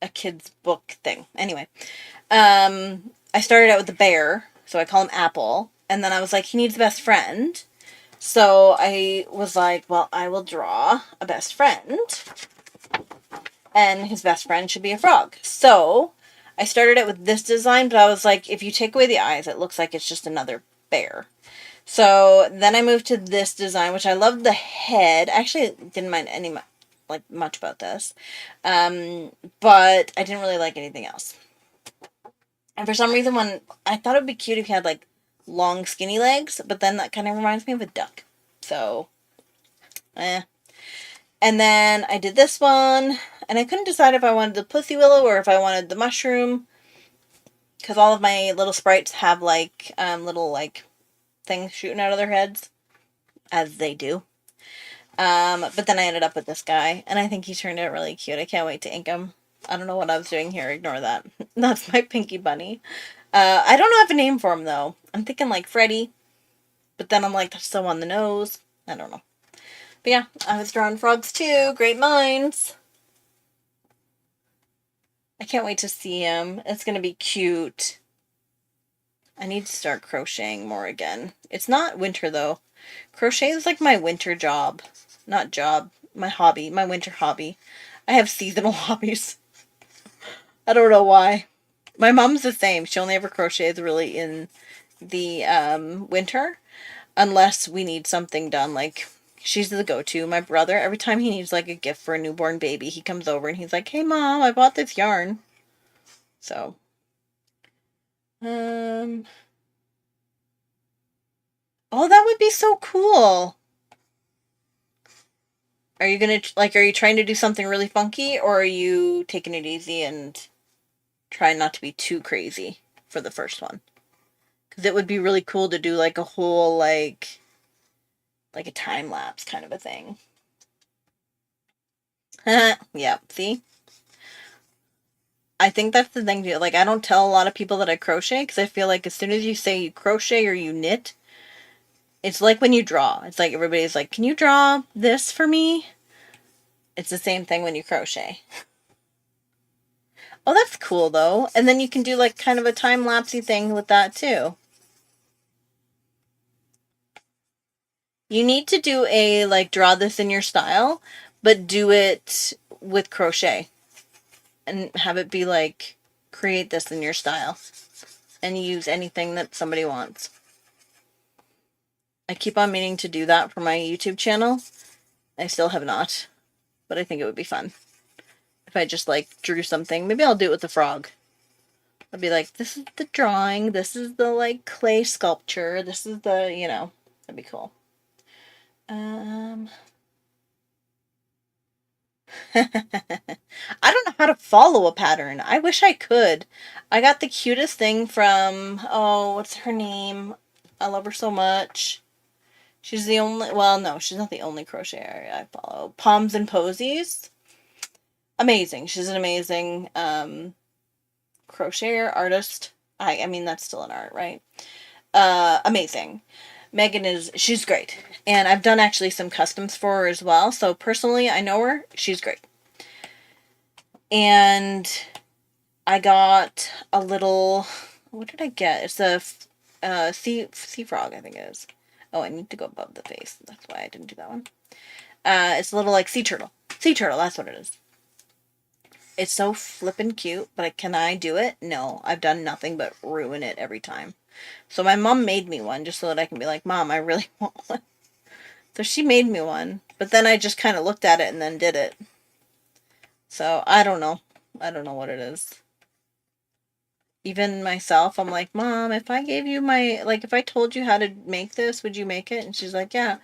A: a kid's book thing. Anyway, I started out with the bear, so I call him Apple, and then I was like, he needs a best friend. So I was like, well, I will draw a best friend, and his best friend should be a frog. So I started it with this design, but I was like, if you take away the eyes, it looks like it's just another bear. So then I moved to this design, which I loved the head. I actually didn't mind much about this. But I didn't really like anything else. And for some reason, when I thought it would be cute if he had, like, long, skinny legs, but then that kind of reminds me of a duck. So, And then I did this one, and I couldn't decide if I wanted the pussy willow or if I wanted the mushroom, because all of my little sprites have, like, little, like, things shooting out of their heads, as they do. But then I ended up with this guy, and I think he turned out really cute. I can't wait to ink him. I don't know what I was doing here. Ignore that. That's my Pinky Bunny. I don't know if I have a name for him, though. I'm thinking, like, Freddy. But then I'm like, that's so on the nose. I don't know. But yeah, I was drawing frogs, too. Great minds. I can't wait to see him. It's going to be cute. I need to start crocheting more again. It's not winter, though. Crochet is like my winter job. Not job. My hobby. My winter hobby. I have seasonal hobbies. I don't know why. My mom's the same. She only ever crochets really in the winter. Unless we need something done. Like, she's the go-to. My brother, every time he needs, like, a gift for a newborn baby, he comes over and he's like, hey, Mom, I bought this yarn. So. Oh, that would be so cool. Are you trying to do something really funky, or are you taking it easy and trying not to be too crazy for the first one? Because it would be really cool to do, like, a whole, like a time-lapse kind of a thing. Yeah, see? I think that's the thing, too. Like, I don't tell a lot of people that I crochet, because I feel like as soon as you say you crochet or you knit, It's like when you draw. It's like everybody's like, can you draw this for me? It's the same thing when you crochet. Oh, that's cool though. And then you can do like kind of a time-lapsey thing with that too. You need to do a like draw this in your style, but do it with crochet and have it be like create this in your style and use anything that somebody wants. I keep on meaning to do that for my YouTube channel. I still have not, but I think it would be fun if I just like drew something. Maybe I'll do it with the frog. I'll be like, this is the drawing, this is the like clay sculpture, this is the, you know, that'd be cool. I don't know how to follow a pattern. I wish I could. I got the cutest thing from, oh, what's her name? I love her so much. She's the only, well, no, she's not the only crocheter I follow. Palms and Posies. Amazing. She's an amazing crocheter, artist. I mean, that's still an art, right? Amazing. Megan she's great. And I've done actually some customs for her as well. So personally, I know her. She's great. And I got a little, what did I get? It's a sea frog, I think it is. Oh, I need to go above the face. That's why I didn't do that one. It's a little like sea turtle. Sea turtle, that's what it is. It's so flippin' cute, but can I do it? No, I've done nothing but ruin it every time. So my mom made me one just so that I can be like, Mom, I really want one. So she made me one, but then I just kind of looked at it and then did it. So I don't know. I don't know what it is. Even myself, I'm like, Mom, if I gave you my, like, if I told you how to make this, would you make it? And she's like, yeah.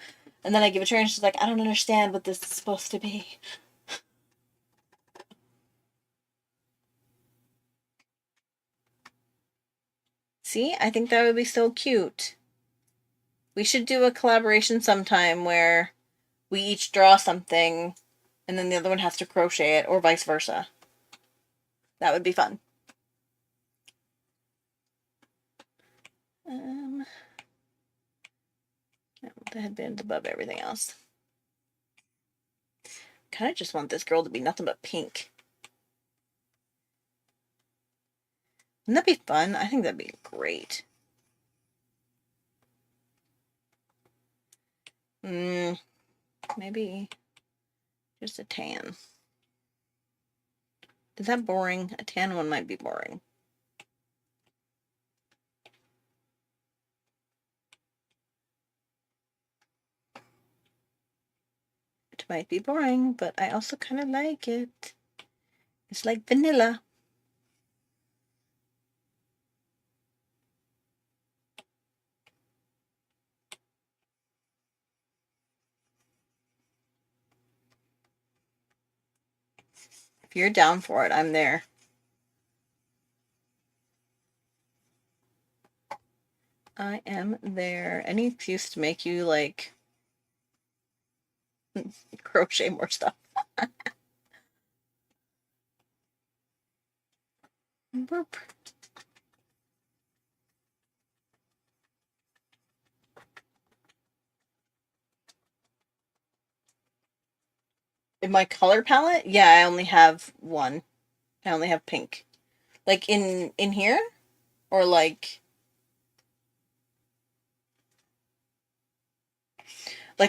A: And then I give it to her and she's like, I don't understand what this is supposed to be. See, I think that would be so cute. We should do a collaboration sometime where we each draw something and then the other one has to crochet it or vice versa. That would be fun. The headband's above everything else. Kind of just want this girl to be nothing but pink. Wouldn't that be fun? I think that'd be great. Maybe just a tan. Is that boring? A tan one might be boring. It might be boring, but I also kind of like it. It's like vanilla. If you're down for it, I'm there. I am there. Any excuse to make you, like, crochet more stuff. Boop. In my color palette, yeah, I only have one. I only have pink. Like in here? Or like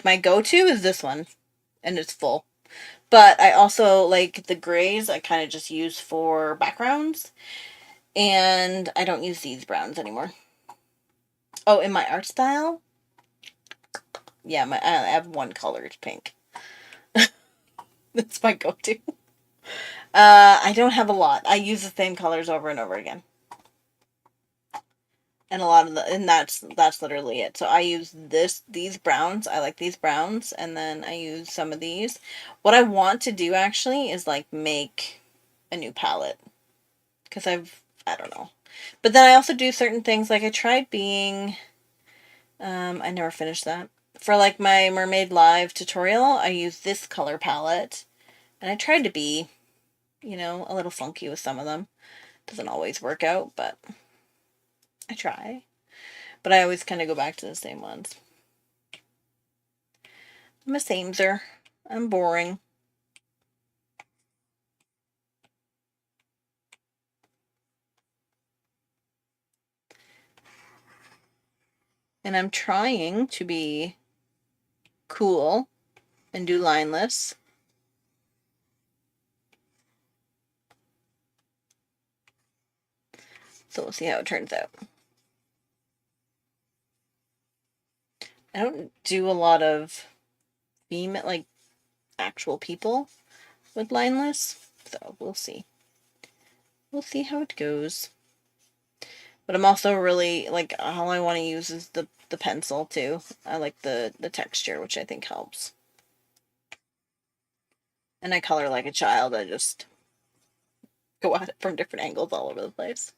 A: my go-to is this one. And it's full. But I also like the grays I kind of just use for backgrounds. And I don't use these browns anymore. Oh, in my art style? Yeah, I have one color, it's pink. That's my go-to. I don't have a lot. I use the same colors over and over again. And a lot of and that's literally it. So I use these browns. I like these browns, and then I use some of these. What I want to do actually is like make a new palette. Because I don't know. But then I also do certain things, like I tried being, I never finished that. For like my Mermaid Live tutorial, I used this color palette. And I tried to be, you know, a little funky with some of them. Doesn't always work out, but I try. But I always kind of go back to the same ones. I'm a sameser. I'm boring. And I'm trying to be cool and do lineless. So we'll see how it turns out. I don't do a lot of female, like, actual people with lineless, so we'll see. We'll see how it goes. But I'm also really, like, all I want to use is the pencil, too. I like the texture, which I think helps. And I color like a child. I just go at it from different angles all over the place.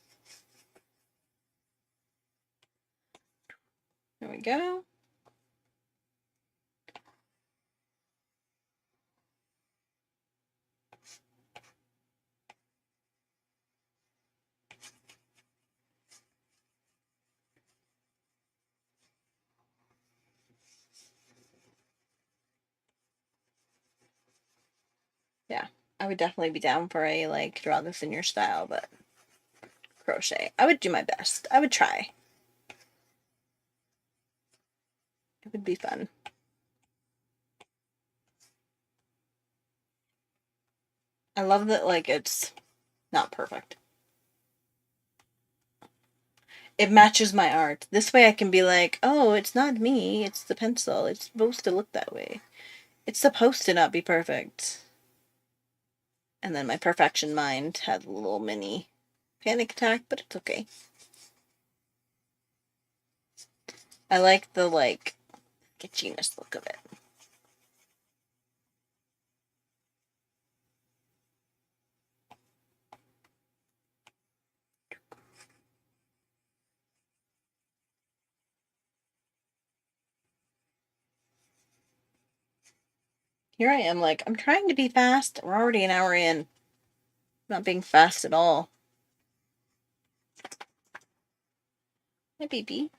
A: There we go. Yeah, I would definitely be down for a, like, draw this in your style, but crochet. I would do my best. I would try. It would be fun. I love that, like, it's not perfect. It matches my art. This way I can be like, oh, it's not me, it's the pencil. It's supposed to look that way. It's supposed to not be perfect. And then my perfection mind had a little mini panic attack, but it's okay. I like the, like, sketchiness look of it. Here I am, like, I'm trying to be fast. We're already an hour in. Not being fast at all. Hi, baby.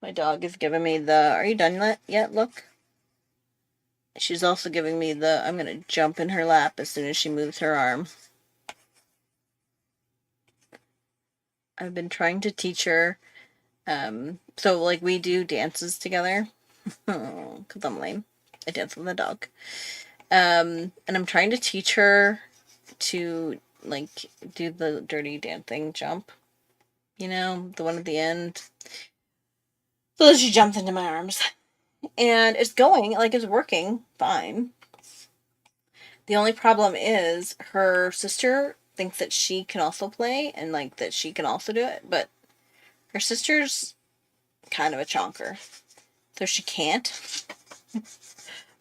A: My dog is giving me the, are you done yet? Look. She's also giving me the, I'm going to jump in her lap as soon as she moves her arm. I've been trying to teach her. So, like, we do dances together. Oh, because I'm lame. I dance with the dog. And I'm trying to teach her to, like, do the dirty dancing jump. You know, the one at the end. So she jumps into my arms. And it's going, like, it's working fine. The only problem is her sister thinks that she can also play and, like, that she can also do it, but her sister's kind of a chonker, so she can't.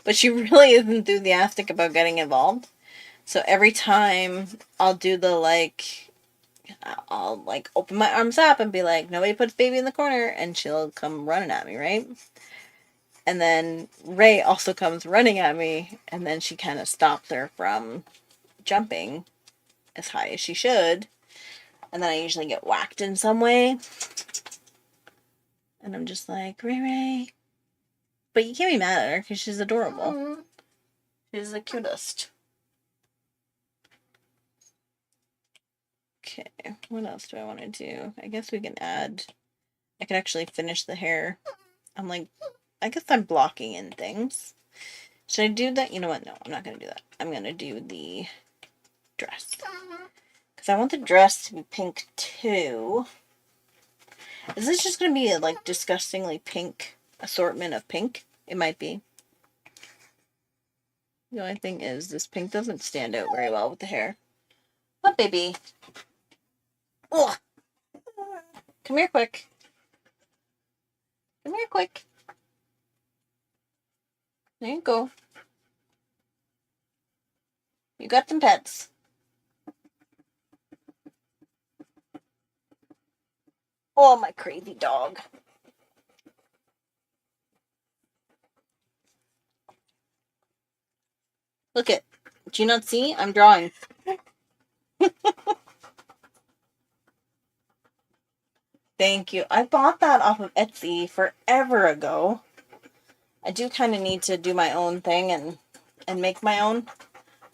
A: But she really is enthusiastic about getting involved. So every time I'll do the, like, I'll, like, open my arms up and be like, nobody puts baby in the corner, and she'll come running at me, right? And then Ray also comes running at me, and then she kind of stops her from jumping as high as she should. And then I usually get whacked in some way. And I'm just like, Ray Ray. But you can't be mad at her because she's adorable. Mm-hmm. She's the cutest. Okay, what else do I want to do? I guess we can add, I could actually finish the hair. I'm like, I guess I'm blocking in things. Should I do that? You know what? No, I'm not going to do that. I'm going to do the dress. Because I want the dress to be pink too. Is this just going to be a, like, disgustingly pink assortment of pink? It might be. The only thing is, this pink doesn't stand out very well with the hair. What, baby? Ugh. Come here quick. Come here quick. There you go. You got some pets. Oh, my crazy dog. Look it. Do you not see? I'm drawing. Thank you. I bought that off of Etsy forever ago. I do kind of need to do my own thing and make my own,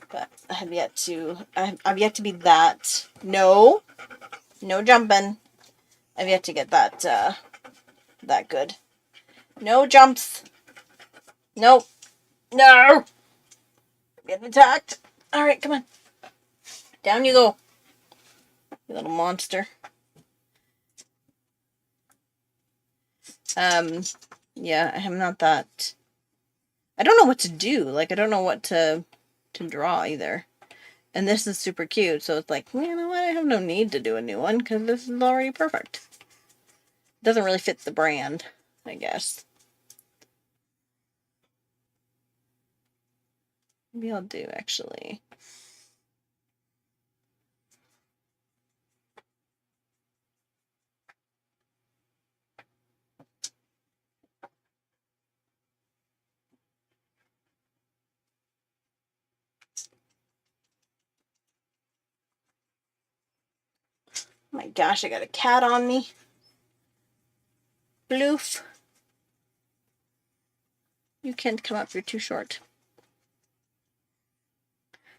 A: but I have yet to. I've yet to be that. No, no jumping. I've yet to get that that good. No jumps. Nope. No. Getting attacked. All right, come on. Down you go, you little monster. Yeah, I'm not that. I don't know what to do. Like, I don't know what to draw either. And this is super cute, so it's like, you know what? I have no need to do a new one because this is already perfect. It doesn't really fit the brand, I guess. Maybe I'll do, actually. Oh my gosh, I got a cat on me. Bloof. You can't come up, you're too short.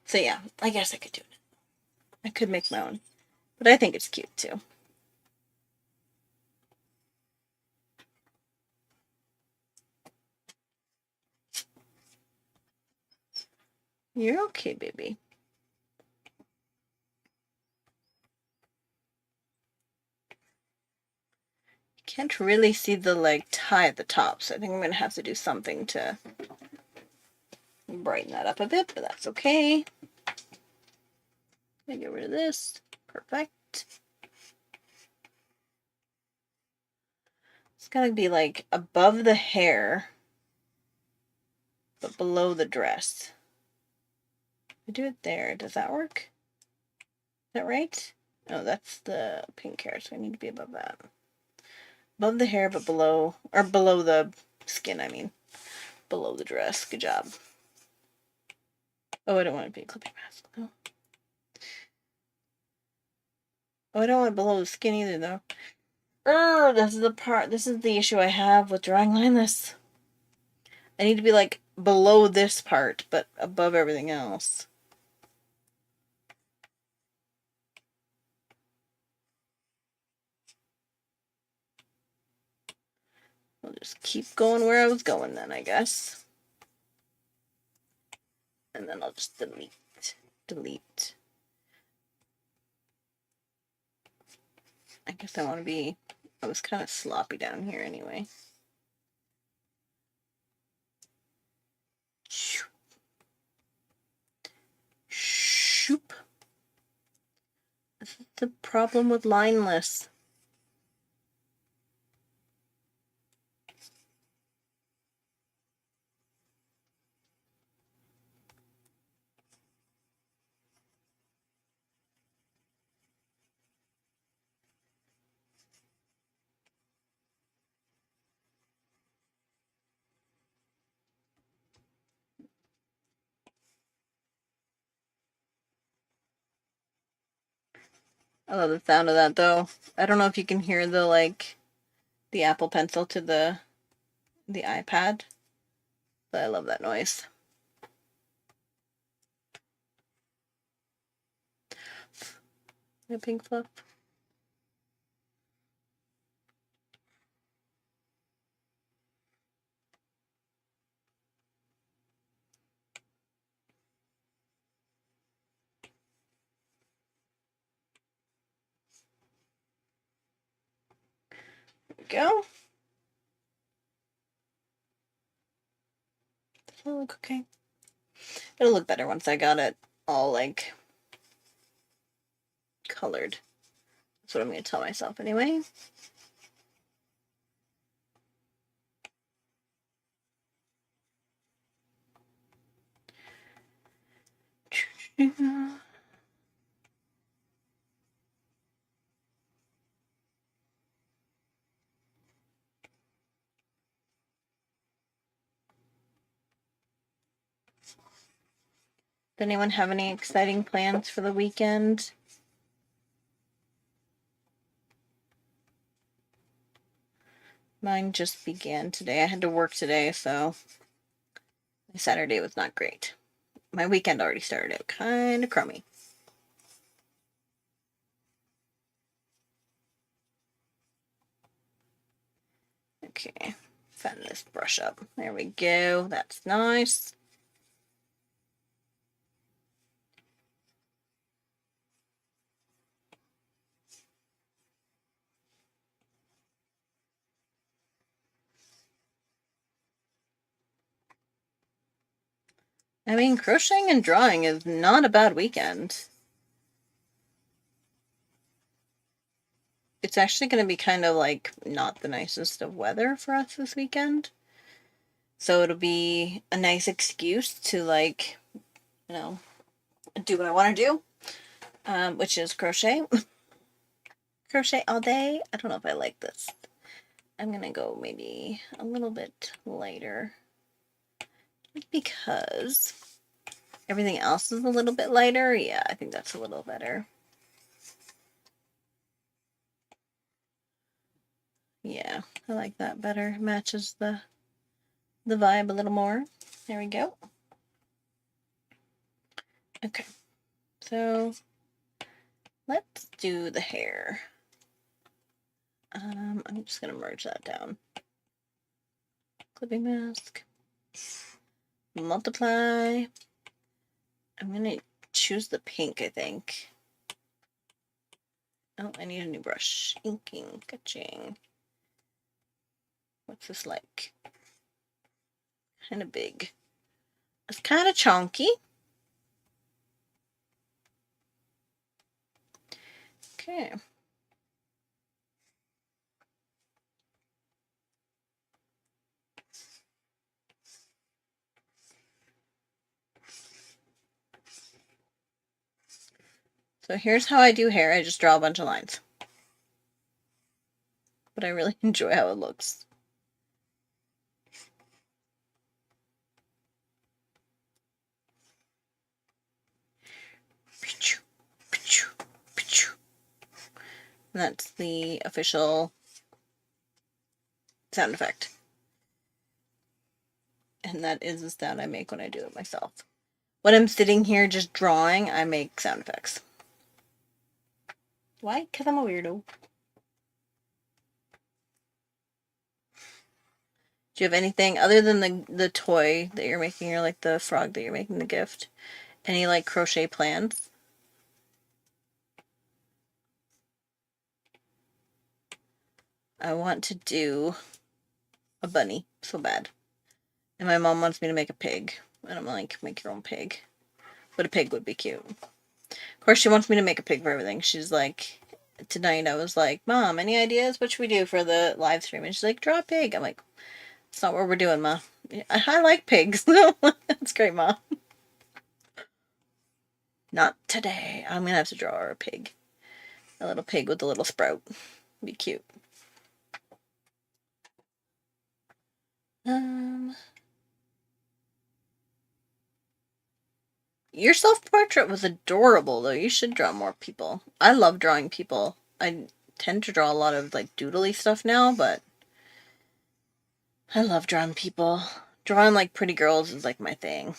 A: So yeah, I guess I could do it. I could make my own. But I think it's cute too. You're okay, baby. Can't really see the like tie at the top, so I think I'm gonna have to do something to brighten that up a bit, but that's okay. Get rid of this. Perfect. It's gotta be like above the hair, but below the dress. I do it there. Does that work? Is that right? Oh, that's the pink hair, so I need to be above that. Above the hair, but below, or below the skin, I mean. Below the dress. Good job. Oh, I don't want it to be a clipping mask. No. Oh, I don't want it below the skin either, though. This is the part, this is the issue I have with drawing lineless. I need to be like below this part, but above everything else. I'll just keep going where I was going then, I guess. And then I'll just delete. I guess I was kind of sloppy down here anyway. Shoop. This is the problem with lineless. I love the sound of that though. I don't know if you can hear the Apple Pencil to the iPad, but I love that noise. A pink fluff. There we go. Does that look okay? It'll look better once I got it all like colored. That's what I'm going to tell myself anyway. Does anyone have any exciting plans for the weekend? Mine just began today. I had to work today, so my Saturday was not great. My weekend already started out kind of crummy. Okay, fatten this brush up. There we go. That's nice. I mean, crocheting and drawing is not a bad weekend. It's actually going to be kind of like not the nicest of weather for us this weekend. So it'll be a nice excuse to, like, you know, do what I want to do, which is crochet. Crochet all day. I don't know if I like this. I'm going to go maybe a little bit lighter because everything else is a little bit lighter. Yeah, I think that's a little better. Yeah, I like that better. Matches the vibe a little more. There we go. Okay, so let's do the hair. I'm just gonna merge that down. Clipping mask. Multiply. I'm gonna choose the pink, I think. Oh, I need a new brush. Inking, catching. What's this like? Kind of big. It's kind of chunky. Okay. So here's how I do hair. I just draw a bunch of lines. But I really enjoy how it looks. And that's the official sound effect. And that is the sound I make when I do it myself. When I'm sitting here just drawing, I make sound effects. Why? Because I'm a weirdo. Do you have anything other than the toy that you're making, or like the frog that you're making the gift? Any like crochet plans? I want to do a bunny so bad. And my mom wants me to make a pig. And I'm like, make your own pig. But a pig would be cute. Of course, she wants me to make a pig for everything. She's like, tonight I was like, Mom, any ideas? What should we do for the live stream? And she's like, draw a pig. I'm like, it's not what we're doing, Ma. I like pigs. That's great, Ma. Not today. I'm going to have to draw her a pig. A little pig with a little sprout. Be cute. Your self-portrait was adorable, though. You should draw more people. I love drawing people. I tend to draw a lot of, like, doodly stuff now, but I love drawing people. Drawing, like, pretty girls is, like, my thing.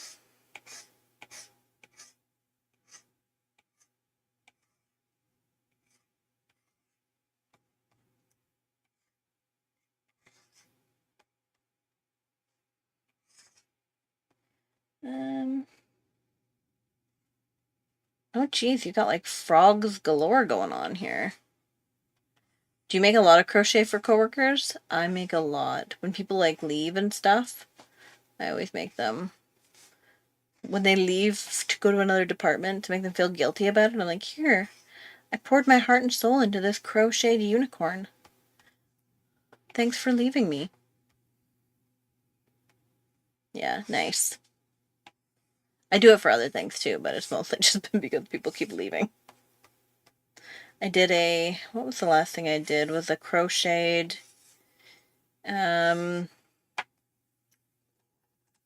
A: Oh, geez, you got, like, frogs galore going on here. Do you make a lot of crochet for coworkers? I make a lot. When people, like, leave and stuff, I always make them. When they leave to go to another department, to make them feel guilty about it, I'm like, here, I poured my heart and soul into this crocheted unicorn. Thanks for leaving me. Yeah, nice. I do it for other things too, but it's mostly just been because people keep leaving. I did what was the last thing I did? Was a crocheted, oh,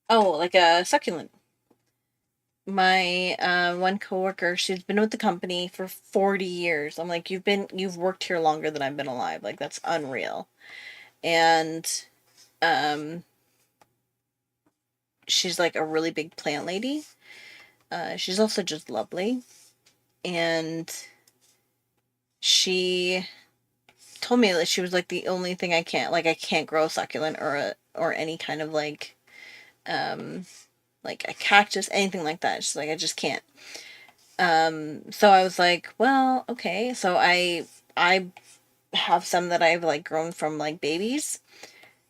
A: like a succulent. My one coworker, she's been with the company for 40 years. I'm like, you've worked here longer than I've been alive. Like, that's unreal. And um she's like a really big plant lady. She's also just lovely. And she told me that she was like the only thing I can't grow a succulent or any kind of um like a cactus, anything like that. She's like, I just can't. So I was like, well, okay. So I have some that I've like grown from like babies.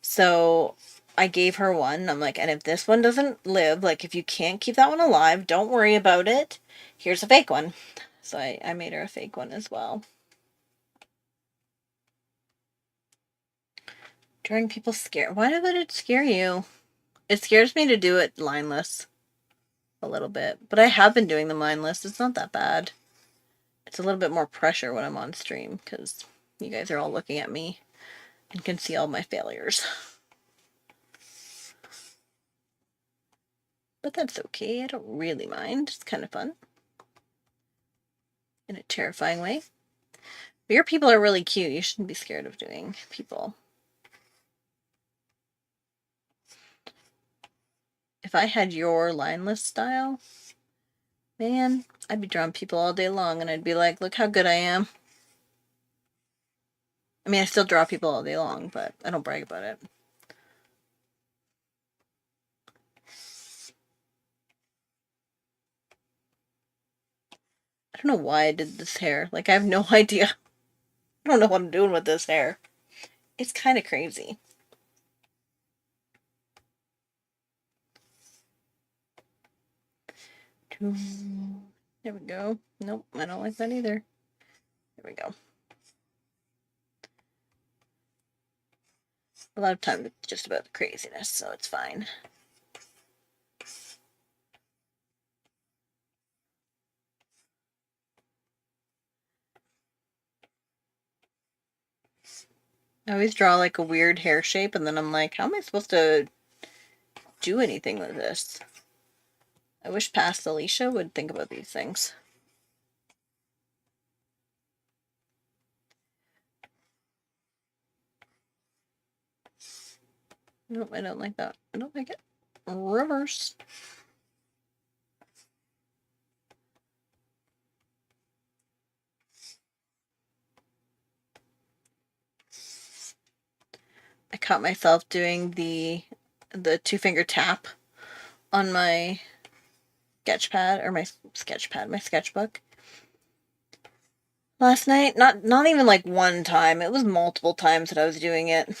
A: So I gave her one. I'm like, and if this one doesn't live, like if you can't keep that one alive, don't worry about it. Here's a fake one. So I made her a fake one as well. Drawing people scare. Why would it scare you? It scares me to do it lineless a little bit. But I have been doing them lineless. It's not that bad. It's a little bit more pressure when I'm on stream because you guys are all looking at me and can see all my failures. But that's okay. I don't really mind. It's kind of fun. In a terrifying way. But your people are really cute. You shouldn't be scared of doing people. If I had your lineless style, man, I'd be drawing people all day long and I'd be like, look how good I am. I mean, I still draw people all day long, but I don't brag about it. I don't know why I did this hair. Like, I have no idea. I don't know what I'm doing with this hair. It's kind of crazy. There we go. Nope, I don't like that either. There we go. A lot of times it's just about the craziness, so it's fine. I always draw like a weird hair shape, and then I'm like, how am I supposed to do anything with this? I wish past Alicia would think about these things. Nope, I don't like that. I don't like it. Reverse. I caught myself doing the 2-finger tap on my my sketchbook last night. Not even like one time. It was multiple times that I was doing it.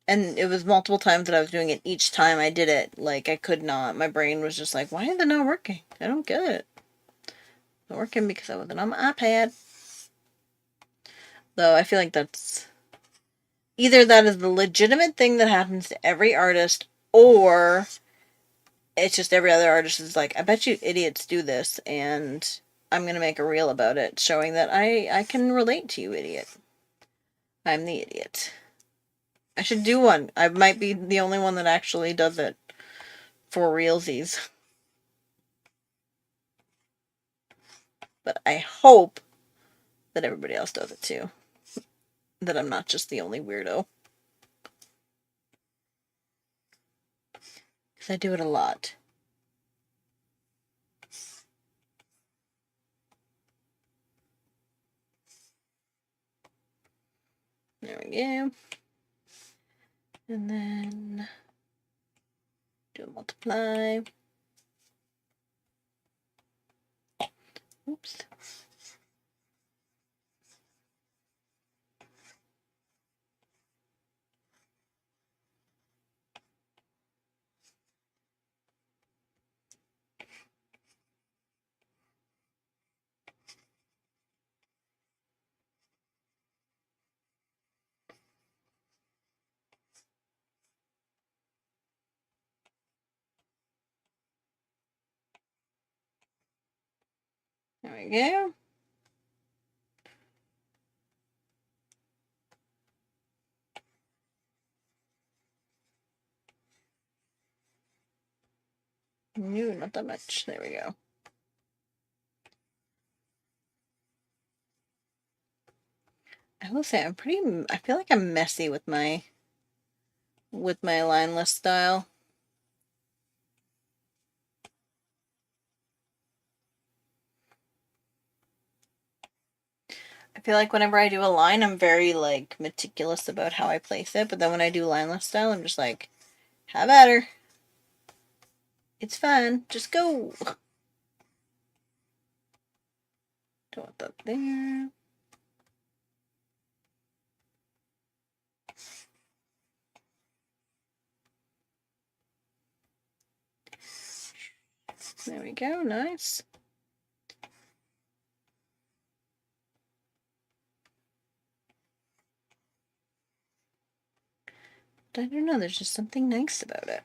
A: And it was multiple times that I was doing it each time I did it. Like, I could not. My brain was just like, why is it not working? I don't get it. It's not working because I wasn't on my iPad. Though I feel like that's either that is the legitimate thing that happens to every artist, or it's just every other artist is like, I bet you idiots do this, and I'm going to make a reel about it, showing that I can relate to you, idiot. I'm the idiot. I should do one. I might be the only one that actually does it for realsies. But I hope that everybody else does it too. That I'm not just the only weirdo. Because I do it a lot. There we go. And then do a multiply. Oops. There we go. No, not that much. There we go. I will say I feel like I'm messy with my lineless style. I feel like whenever I do a line, I'm very, like, meticulous about how I place it, but then when I do lineless style, I'm just like, have at her. It's fine. Just go. Don't want that there. There we go. Nice. But I don't know. There's just something nice about it.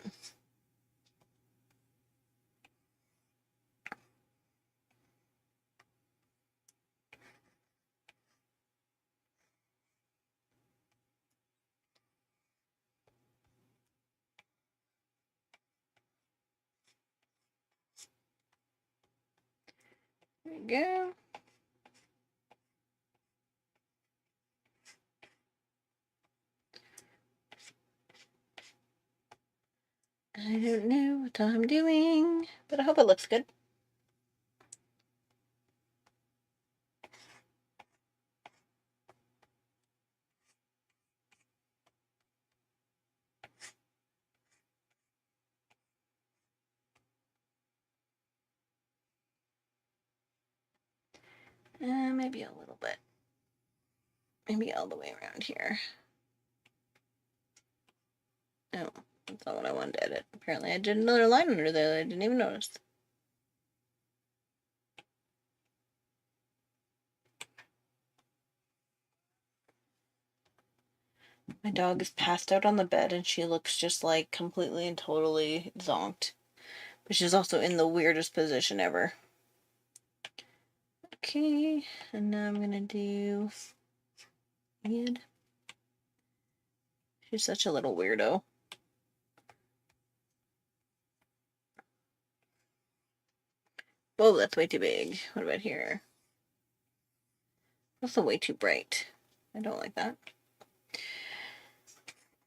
A: There we go. I don't know what I'm doing, but I hope it looks good. Maybe a little bit. Maybe all the way around here. Oh, that's not what I wanted to edit. Apparently I did another line under there that I didn't even notice. My dog is passed out on the bed and she looks just like completely and totally zonked. But she's also in the weirdest position ever. Okay, and now I'm gonna do head. She's such a little weirdo. Whoa, that's way too big. What about here? Also way too bright. I don't like that.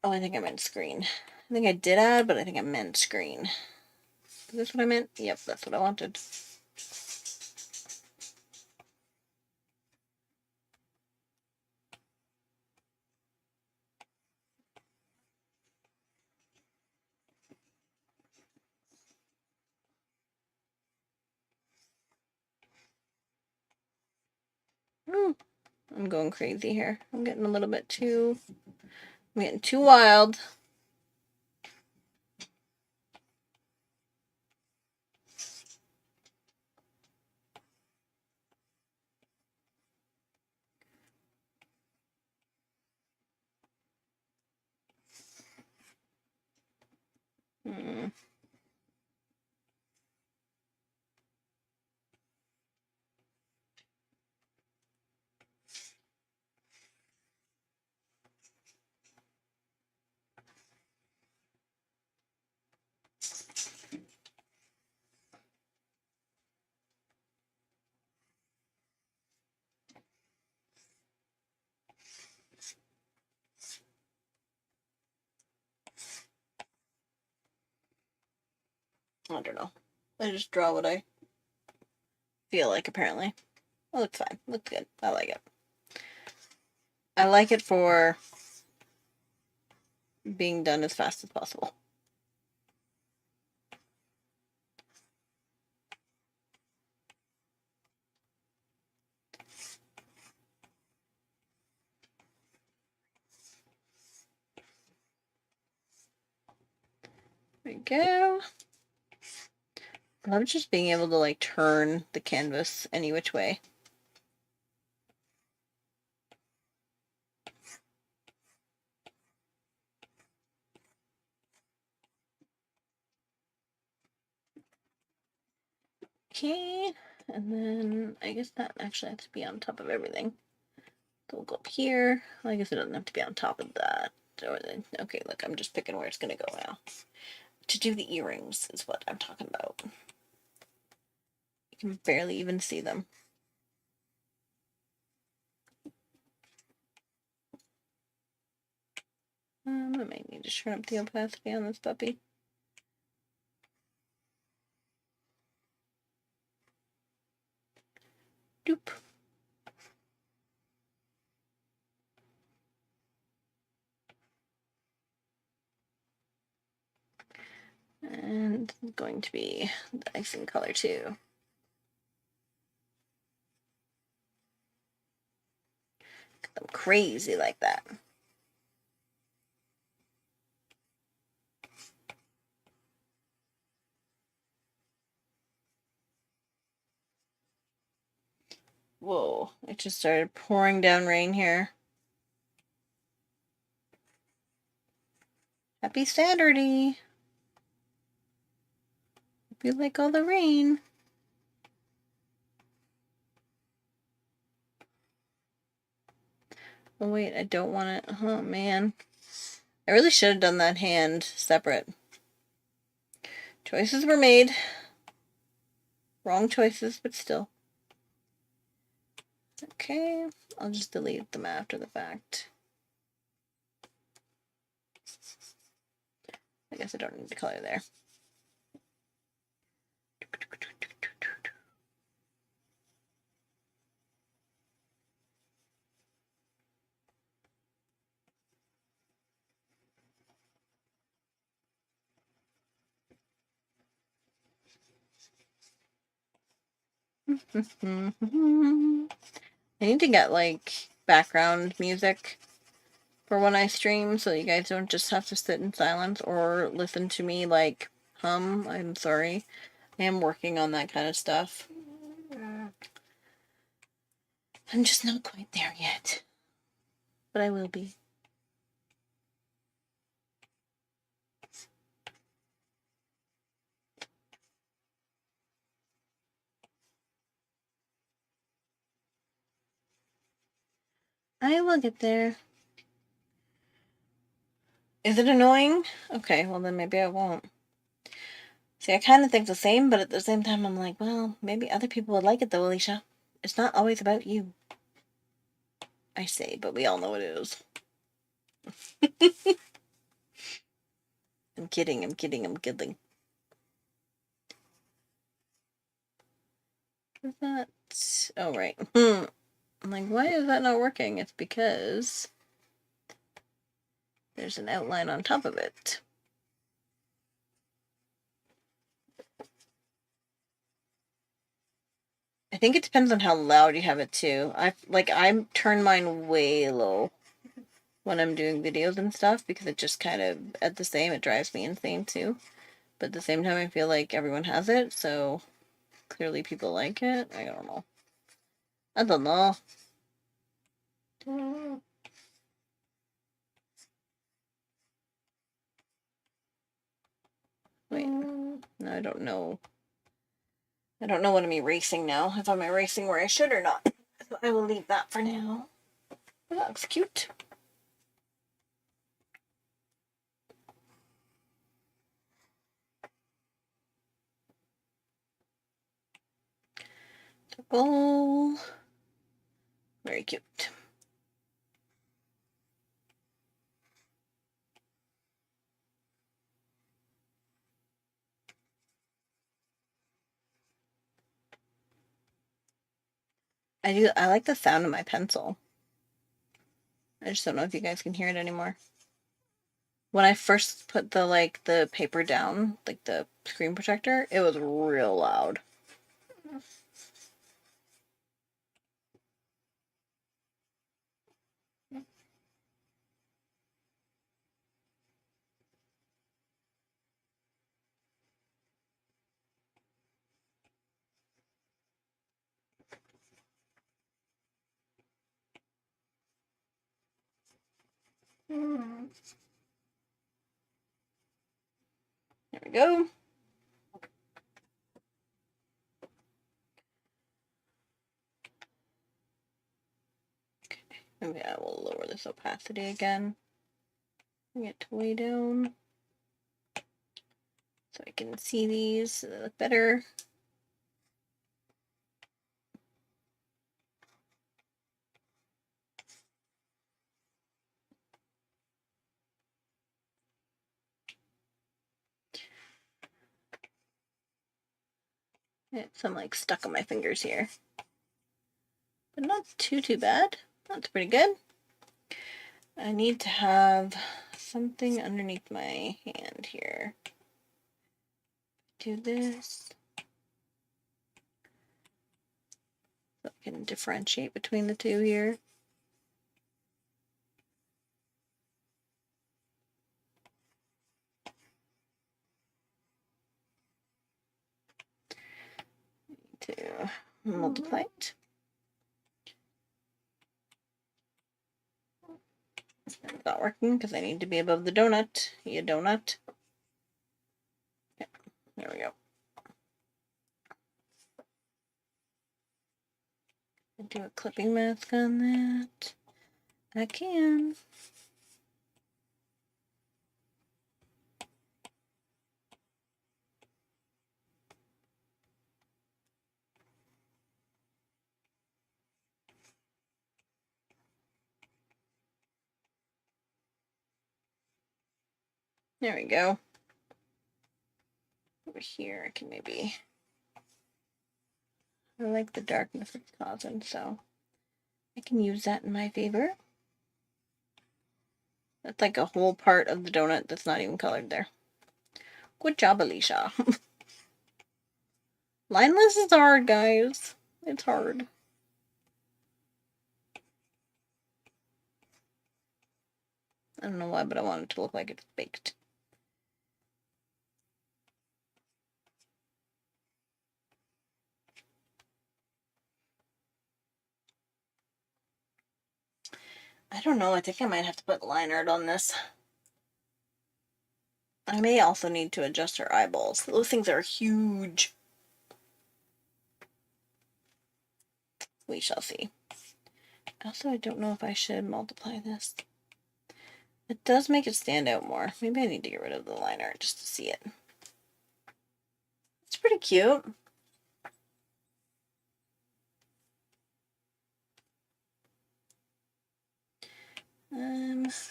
A: Oh, I think I meant screen. I think I did add, but I think I meant screen. Is this what I meant? Yep, that's what I wanted. I'm going crazy here. I'm getting a little bit too... I'm getting too wild. I don't know. I just draw what I feel like, apparently. It looks fine. Looks good. I like it. I like it for being done as fast as possible. There we go. I love just being able to, like, turn the canvas any which way. Okay, and then I guess that actually has to be on top of everything. So we'll go up here. Well, I guess it doesn't have to be on top of that. Okay, look, I'm just picking where it's gonna go now. to do the earrings is what I'm talking about. You can barely even see them. I might need to turn up the opacity on this puppy. Doop. And it's going to be the icing color too. I'm crazy like that. Whoa, it just started pouring down rain here. Happy Saturday. Hope you like all the rain. Oh wait, I don't want it. Oh man. I really should have done that hand separate. Choices were made. Wrong choices, but still. Okay, I'll just delete them after the fact. I guess I don't need the color there. I need to get like background music for when I stream so you guys don't just have to sit in silence or listen to me like hum. I'm sorry. I am working on that kind of stuff. I'm just not quite there yet. But I will be. I will get there. Is it annoying? Okay, well then maybe I won't. See, I kind of think the same, but at the same time I'm like, well, maybe other people would like it though, Alicia. It's not always about you. I say, but we all know it is. I'm kidding, I'm kidding, I'm kidding. Is that... Oh, right. I'm like, why is that not working? It's because there's an outline on top of it. I think it depends on how loud you have it too. I turn mine way low when I'm doing videos and stuff because it just kind of, at the same, it drives me insane too. But at the same time, I feel like everyone has it, so clearly people like it. I don't know. I don't know. Wait, no, I don't know. I don't know what I'm erasing now, if I'm erasing where I should or not. So I will leave that for now. That looks cute. Oh, very cute. I like the sound of my pencil. I just don't know if you guys can hear it anymore. When I first put the paper down, like the screen protector, it was real loud. There we go. Okay, maybe I will lower this opacity again. Get way down. so I can see these so they look better. Some like stuck on my fingers here, but not too bad. That's pretty good. I need to have something underneath my hand here. Do this so I can differentiate between the two here. To multiply it. It's not working because I need to be above the donut. You donut. Yeah, there we go. Do a clipping mask on that. I can. There we go. Over here, I can maybe. I like the darkness it's causing, so I can use that in my favor. That's like a whole part of the donut that's not even colored there. Good job, Alicia. Lineless is hard, guys. It's hard. I don't know why, but I want it to look like it's baked. I don't know. I think I might have to put line art on this. I may also need to adjust her eyeballs. Those things are huge. We shall see. Also, I don't know if I should multiply this. It does make it stand out more. Maybe I need to get rid of the line art just to see it. It's pretty cute.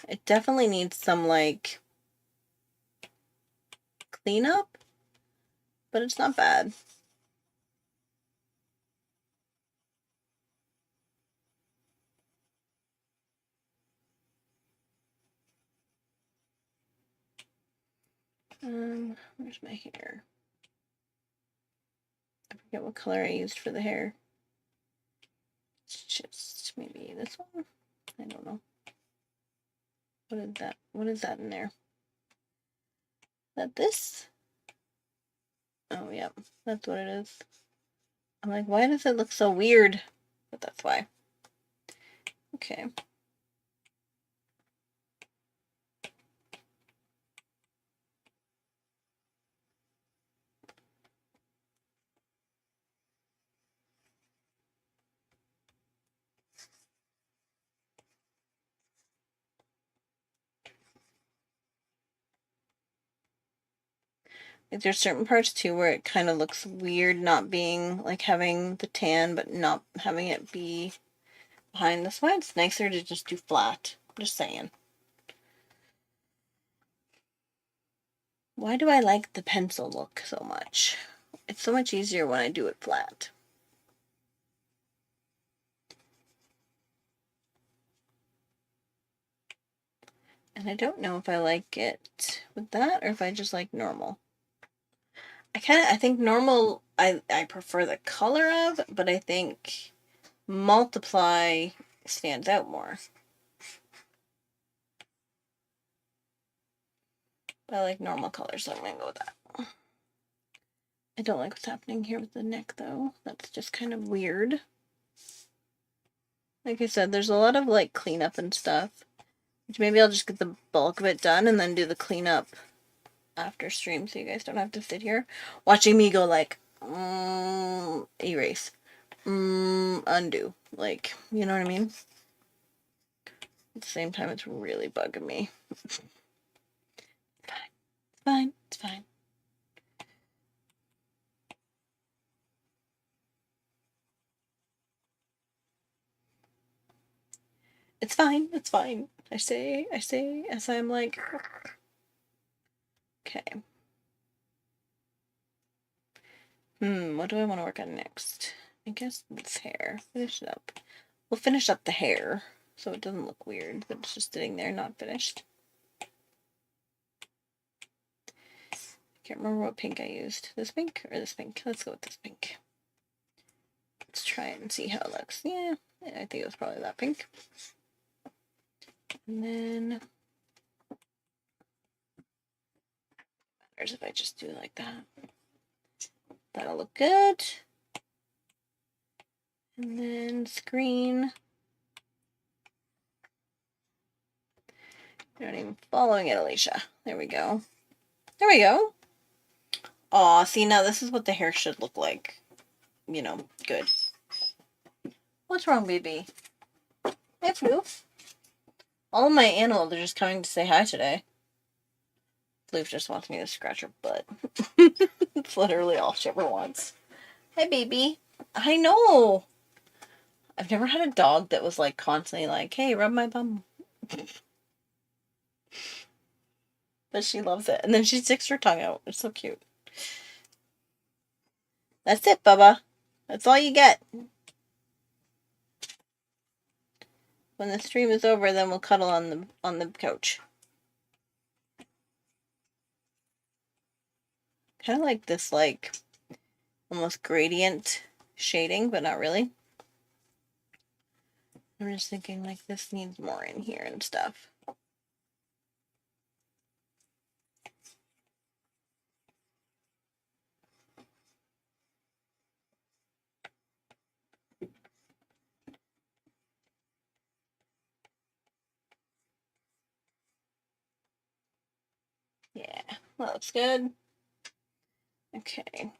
A: It definitely needs some like cleanup, but it's not bad. Where's my hair? I forget what color I used for the hair. It's just maybe this one? I don't know. What is that? What is that in there? Is that this? Oh, yeah. That's what it is. I'm like, why does it look so weird? But that's why. Okay. Like there's certain parts too where it kind of looks weird not being like having the tan but not having it be behind. That's why it's nicer to just do flat. Just saying. Why do I like the pencil look so much? It's so much easier when I do it flat. And I don't know if I like it with that or if I just like normal. I think normal I prefer the color of, but I think multiply stands out more. But I like normal colors, so I'm gonna go with that. I don't like what's happening here with the neck though. That's just kind of weird. Like I said, there's a lot of like cleanup and stuff. Which maybe I'll just get the bulk of it done and then do the cleanup after stream so you guys don't have to sit here watching me go like erase, undo, like, you know what I mean? At the same time, it's really bugging me. Fine, it's fine. It's fine. It's fine. I say, as I'm like... Okay. What do I want to work on next? I guess this hair. Finish it up. We'll finish up the hair so it doesn't look weird that it's just sitting there not finished. Can't remember what pink I used. This pink or this pink? Let's go with this pink. Let's try it and see how it looks. Yeah, I think it was probably that pink. And then... matters if I just do it like that. That'll look good. And then screen. You're not even following it, Alicia. There we go. There we go. Aw, see, now this is what the hair should look like. You know, good. What's wrong, baby? Hey, Floof. All of my animals are just coming to say hi today. Floof just wants me to scratch her butt. It's literally all she ever wants. Hi, baby. I know. I've never had a dog that was like constantly like, hey, rub my bum. But she loves it. And then she sticks her tongue out. It's so cute. That's it, Bubba. That's all you get. When the stream is over, then we'll cuddle on the couch. Kind of like this, like, almost gradient shading, but not really. I'm just thinking, like, this needs more in here and stuff. Yeah, that looks good. Okay.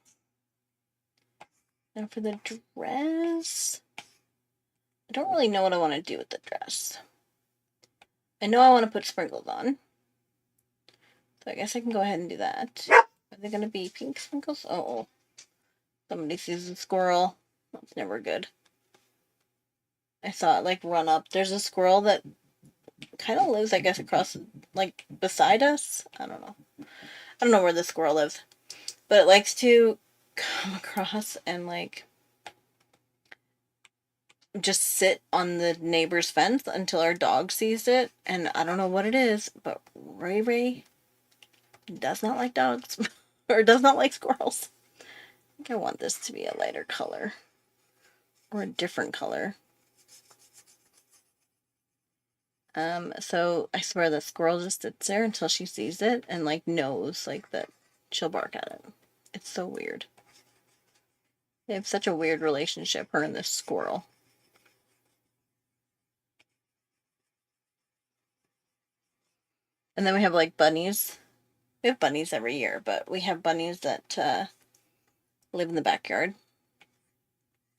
A: Now for the dress, I don't really know what I want to do with the dress. I know I want to put sprinkles on. So I guess I can go ahead and do that. Are they going to be pink sprinkles? Oh, somebody sees a squirrel. That's never good. I saw it, like, run up. There's a squirrel that kind of lives, I guess, across, like, beside us. I don't know. I don't know where the squirrel lives. But it likes to come across and, like, just sit on the neighbor's fence until our dog sees it. And I don't know what it is, but Ray Ray does not like dogs. Or does not like squirrels. I think I want this to be a lighter color. Or a different color. So I swear the squirrel just sits there until she sees it and, like, knows, like, that she'll bark at it. It's so weird. They have such a weird relationship, her and this squirrel. And then we have, like, bunnies. We have bunnies every year, but we have bunnies that live in the backyard.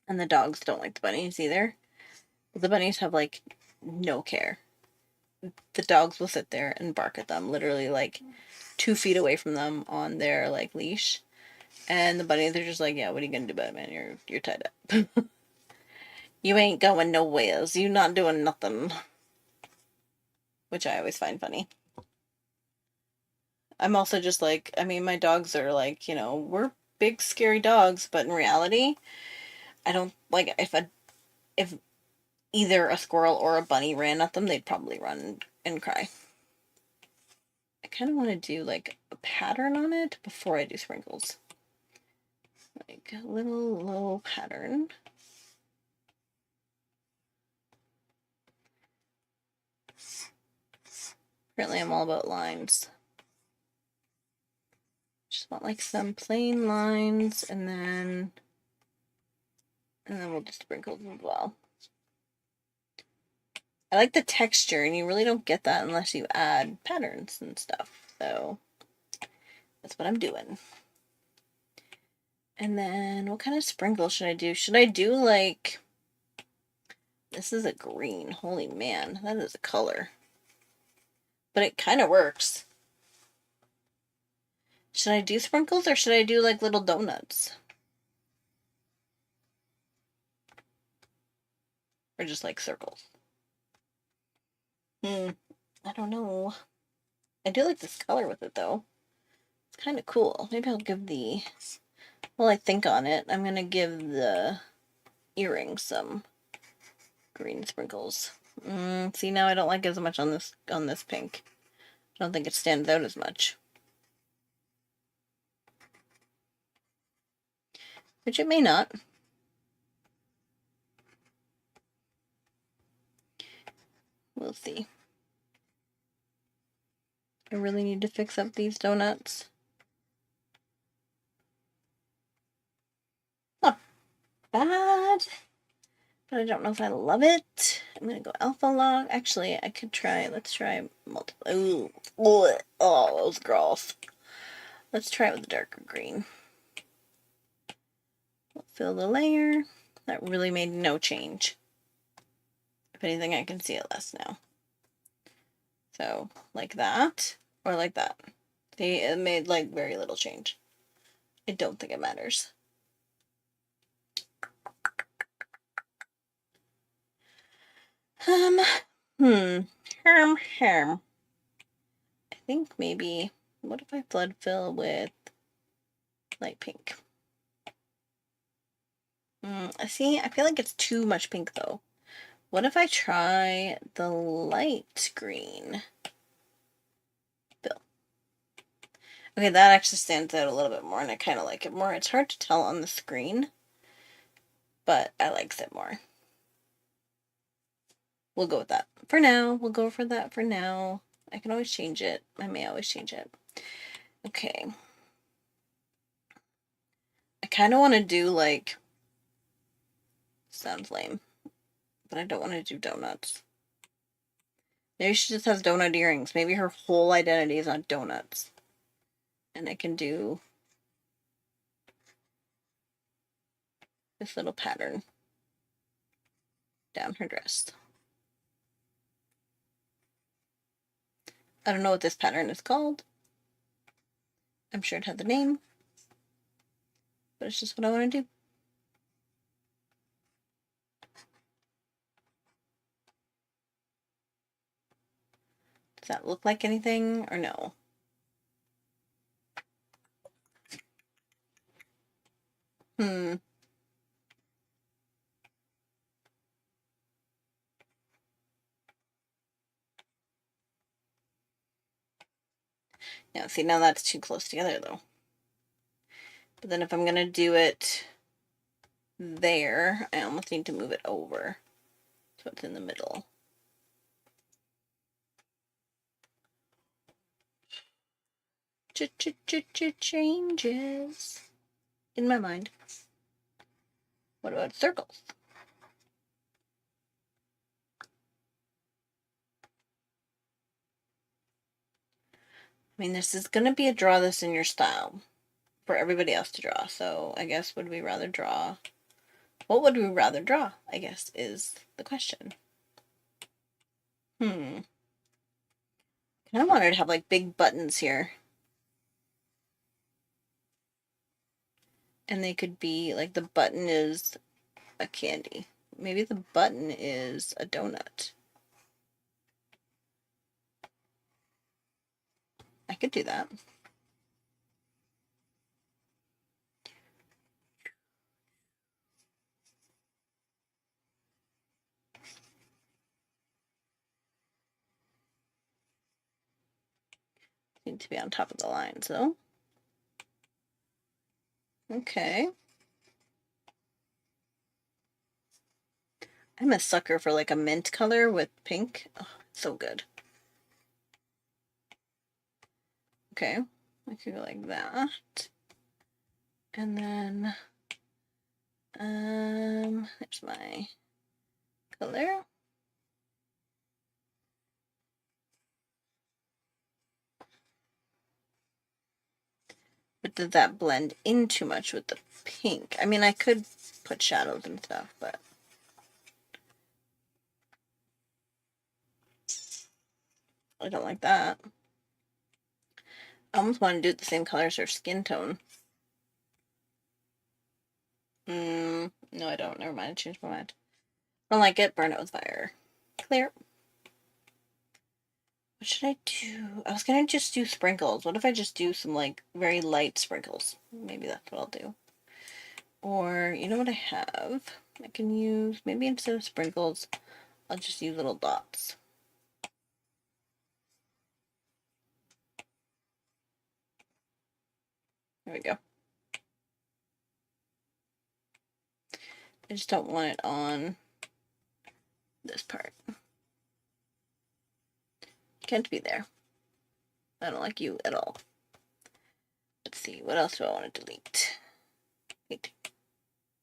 A: And the dogs don't like the bunnies either. But the bunnies have, like, no care. The dogs will sit there and bark at them, literally, like, 2 feet away from them on their, like, leash. And the bunnies, they're just like, yeah, what are you gonna do about it, man? You're tied up. You ain't going nowheres. You not doing nothing. Which I always find funny. I'm also just like, I mean, my dogs are like, you know, we're big scary dogs, but in reality, I don't, like, if either a squirrel or a bunny ran at them, they'd probably run and cry. I kind of want to do, like, a pattern on it before I do sprinkles. Like, a little low pattern. Apparently I'm all about lines. Just want, like, some plain lines, and then we'll do sprinkles as well. I like the texture, and you really don't get that unless you add patterns and stuff. So that's what I'm doing. And then what kind of sprinkle should I do? Should I do, like, this is a green. Holy man, that is a color. But it kind of works. Should I do sprinkles or should I do, like, little donuts? Or just, like, circles? I don't know. I do like this color with it though. It's kind of cool. Maybe I'll give the, while I think on it, I'm gonna give the earrings some green sprinkles. See, now I don't like it as much on this pink. I don't think it stands out as much. Which it may not. We'll see. I really need to fix up these donuts. Not bad, but I don't know if I love it. I'm gonna go alpha log. Actually, I could try, let's try multiple. Ooh, oh, that was gross. Let's try it with the darker green. We'll fill the layer. That really made no change. If anything, I can see it less now. So, like that, or like that. See, it made like very little change. I don't think it matters. I think maybe, what if I flood fill with light pink? See, I feel like it's too much pink though. What if I try the light green fill? Okay, that actually stands out a little bit more and I kind of like it more. It's hard to tell on the screen, but I like it more. We'll go with that for now. We'll go for that for now. I can always change it. I may always change it. Okay. I kind of want to do like, sounds lame, but I don't want to do donuts. Maybe she just has donut earrings. Maybe her whole identity is on donuts. And I can do this little pattern down her dress. I don't know what this pattern is called. I'm sure it had the name, but it's just what I want to do. Does that look like anything or no? Yeah, see, now that's too close together though. But then if I'm going to do it there, I almost need to move it over so it's in the middle. Changes in my mind. What about circles? I mean, this is going to be a draw this in your style for everybody else to draw. So I guess would we rather draw? What would we rather draw, I guess, is the question. I want her to have like big buttons here. And they could be like the button is a candy. Maybe the button is a donut. I could do that. Need to be on top of the lines though. Okay. I'm a sucker for like a mint color with pink. Oh, so good. Okay, I could go like that. And then, there's my color. But did that blend in too much with the pink? I mean, I could put shadows and stuff, but I don't like that. I almost want to do it the same color as her skin tone. No, I don't. Never mind. I changed my mind. Don't like it. Burn it with fire. Clear. What should I do? I was gonna just do sprinkles. What if I just do some like very light sprinkles? Maybe that's what I'll do. Or, you know what I have? I can use, maybe instead of sprinkles, I'll just use little dots. There we go. I just don't want it on this part. Can't be there. I don't like you at all. Let's see, what else do I want to delete? Wait.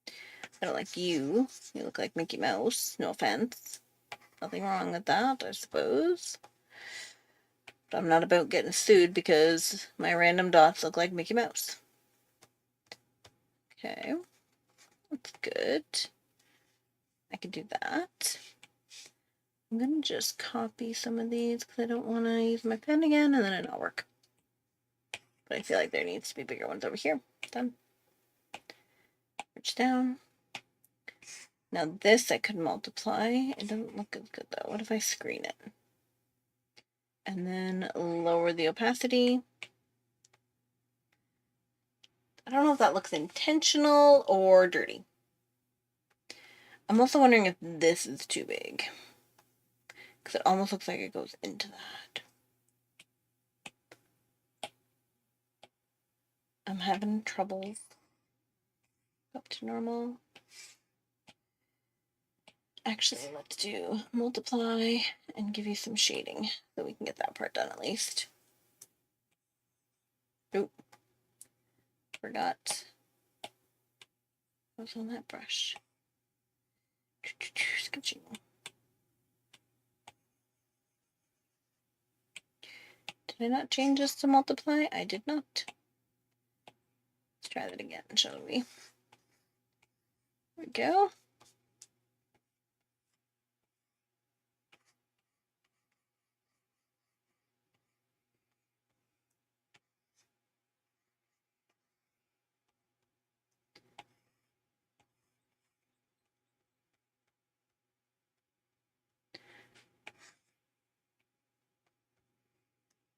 A: I don't like you. You look like Mickey Mouse. No offense. Nothing wrong with that, I suppose. But I'm not about getting sued because my random dots look like Mickey Mouse. Okay. That's good. I can do that. I'm going to just copy some of these because I don't want to use my pen again and then it'll not work. But I feel like there needs to be bigger ones over here. Done. Reach down. Now this I could multiply. It doesn't look as good though. What if I screen it? And then lower the opacity. I don't know if that looks intentional or dirty. I'm also wondering if this is too big. Because it almost looks like it goes into that. I'm having troubles. Up to normal. Actually, let's do multiply and give you some shading so we can get that part done at least. Oop. Forgot. What's on that brush? Sketching. Did I not change this to multiply? I did not. Let's try that again, shall we? There we go.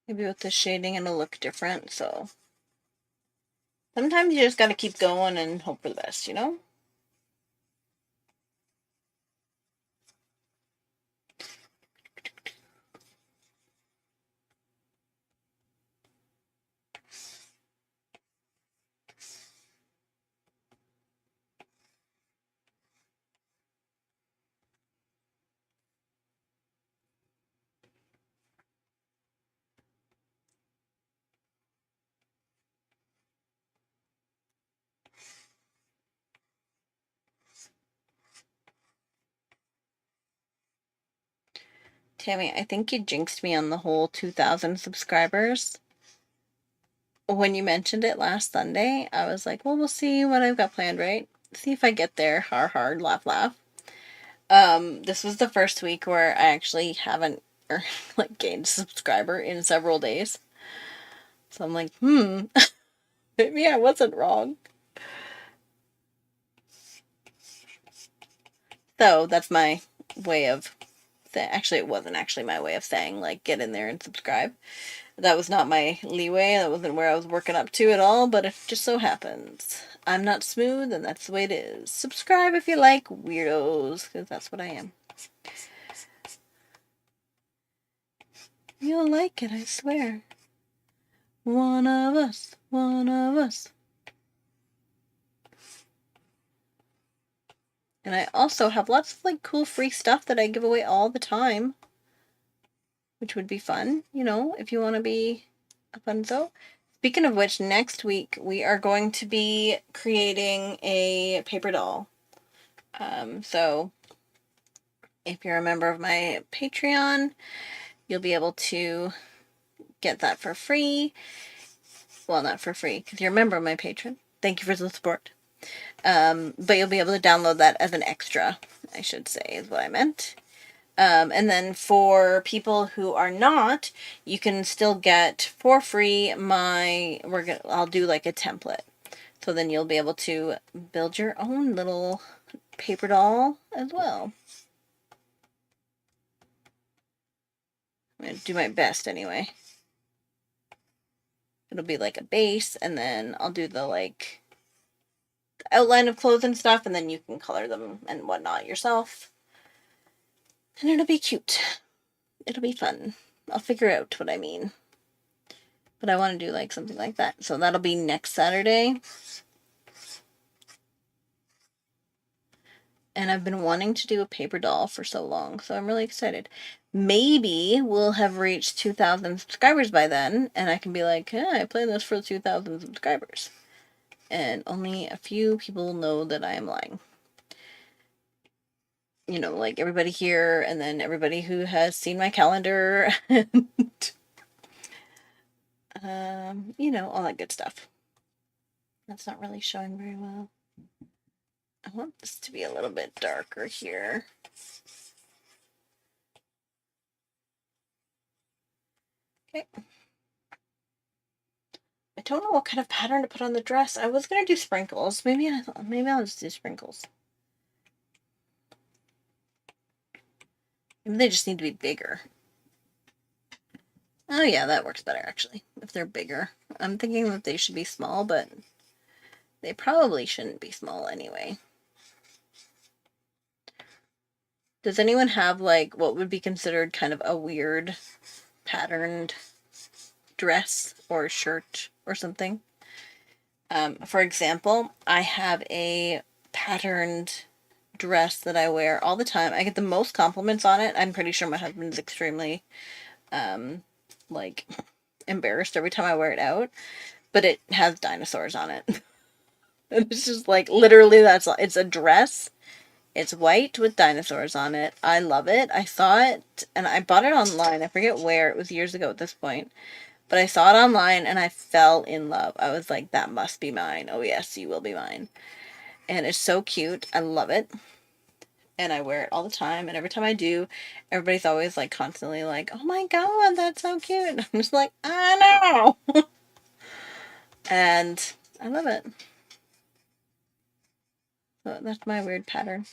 A: Maybe with the shading it'll look different, so sometimes you just gotta keep going and hope for the best, you know? Tammy, I think you jinxed me on the whole 2,000 subscribers. When you mentioned it last Sunday, I was like, well, we'll see what I've got planned, right? See if I get there. Har har, laugh laugh. This was the first week where I actually haven't like gained a subscriber in several days. So I'm like, maybe I wasn't wrong. So that's my way of actually it wasn't actually my way of saying like get in there and subscribe. That was not my leeway. That wasn't where I was working up to at all, but it just so happens I'm not smooth and that's the way it is. Subscribe if you like weirdos, because that's what I am. You'll like it, I swear. One of us, one of us. And I also have lots of like cool free stuff that I give away all the time, which would be fun, you know, if you want to be a funzo. Speaking of which, next week we are going to be creating a paper doll. So if you're a member of my Patreon, you'll be able to get that for free. Well, not for free, because you're a member of my Patreon. Thank you for the support. But you'll be able to download that as an extra, I should say, is what I meant. And then for people who are not, you can still get for free I'll do like a template. So then you'll be able to build your own little paper doll as well. I'm going to do my best anyway. It'll be like a base, and then I'll do the like outline of clothes and stuff, and then you can color them and whatnot yourself. And it'll be cute. It'll be fun. I'll figure out what I mean. But I want to do like something like that. So that'll be next Saturday. And I've been wanting to do a paper doll for so long, so I'm really excited. Maybe we'll have reached 2,000 subscribers by then, and I can be like, I play this for 2,000 subscribers. And only a few people know that I am lying. You know, like everybody here, and then everybody who has seen my calendar, and, you know, all that good stuff. That's not really showing very well. I want this to be a little bit darker here. Okay. I don't know what kind of pattern to put on the dress. I was gonna do sprinkles. Maybe I'll just do sprinkles. Maybe they just need to be bigger. Oh yeah, that works better actually, if they're bigger. I'm thinking that they should be small, but they probably shouldn't be small anyway. Does anyone have like what would be considered kind of a weird patterned dress or shirt or something? For example, I have a patterned dress that I wear all the time. I get the most compliments on it. I'm pretty sure my husband's extremely like embarrassed every time I wear it out, but it has dinosaurs on it. And it's just like literally it's a dress. It's white with dinosaurs on it. I love it. I saw it and I bought it online. I forget where. It was years ago at this point. But I saw it online and I fell in love. I was like, that must be mine. Oh yes, you will be mine. And it's so cute. I love it. And I wear it all the time. And every time I do, everybody's always like constantly like, oh my god, that's so cute. I'm just like, I know. And I love it. So that's my weird pattern.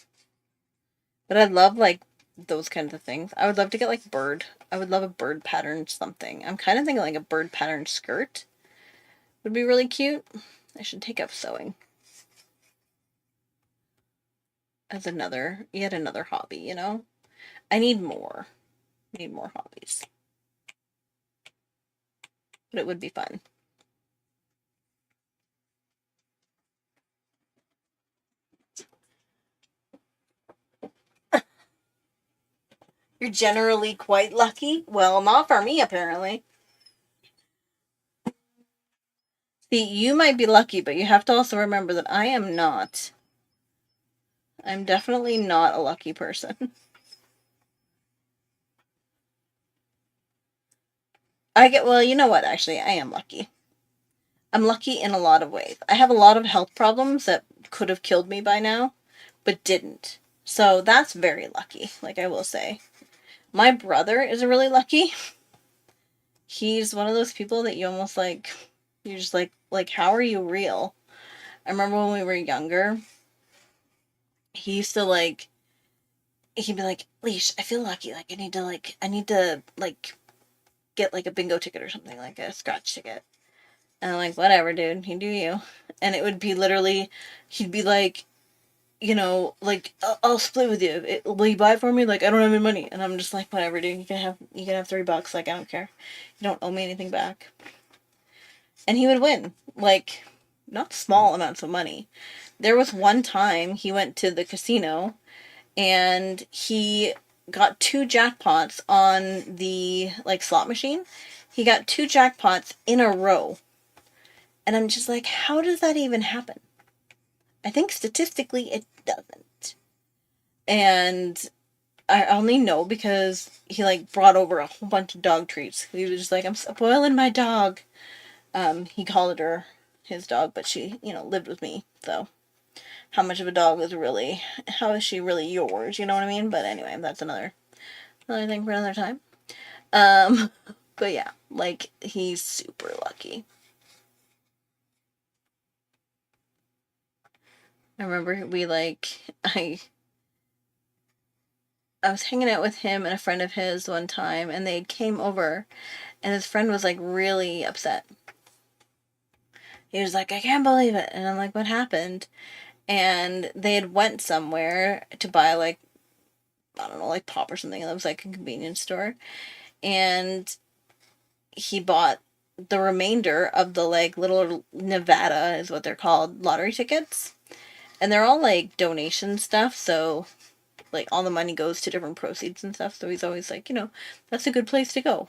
A: But I love like those kinds of things. I would love to get like bird. I would love a bird pattern something. I'm kind of thinking like a bird pattern skirt would be really cute. I should take up sewing as yet another hobby, you know? I need more. I need more hobbies. But it would be fun. You're generally quite lucky. Well, not for me, apparently. See, you might be lucky, but you have to also remember that I am not. I'm definitely not a lucky person. Well, you know what, actually, I am lucky. I'm lucky in a lot of ways. I have a lot of health problems that could have killed me by now, but didn't. So that's very lucky, like I will say. My brother is really lucky. He's one of those people that you almost like, you're just like, how are you real? I remember when we were younger, he used to like, he'd be like, Leash, I feel lucky. Like, I need to, like, get like a bingo ticket or something, like a scratch ticket. And I'm like, whatever, dude, you do you. And it would be literally, he'd be like, you know, like, I'll split with you. Will you buy it for me? Like, I don't have any money. And I'm just like, whatever, dude. You can have $3. Like, I don't care. You don't owe me anything back. And he would win. Like, not small amounts of money. There was one time he went to the casino and he got 2 jackpots on the, like, slot machine. He got 2 jackpots in a row. And I'm just like, how does that even happen? I think statistically it doesn't. And I only know because he like brought over a whole bunch of dog treats. He was just like, I'm spoiling my dog. He called her his dog, but she, you know, lived with me. So how much of a dog how is she really yours? You know what I mean? But anyway, that's another thing for another time. But yeah, like he's super lucky. I remember I I was hanging out with him and a friend of his one time, and they came over, and his friend was like really upset. He was like, I can't believe it. And I'm like, what happened? And they had went somewhere to buy like, I don't know, like pop or something. It was like a convenience store. And he bought the remainder of the like little Nevada is what they're called, lottery tickets. And they're all like donation stuff, so like all the money goes to different proceeds and stuff. So he's always like, that's a good place to go.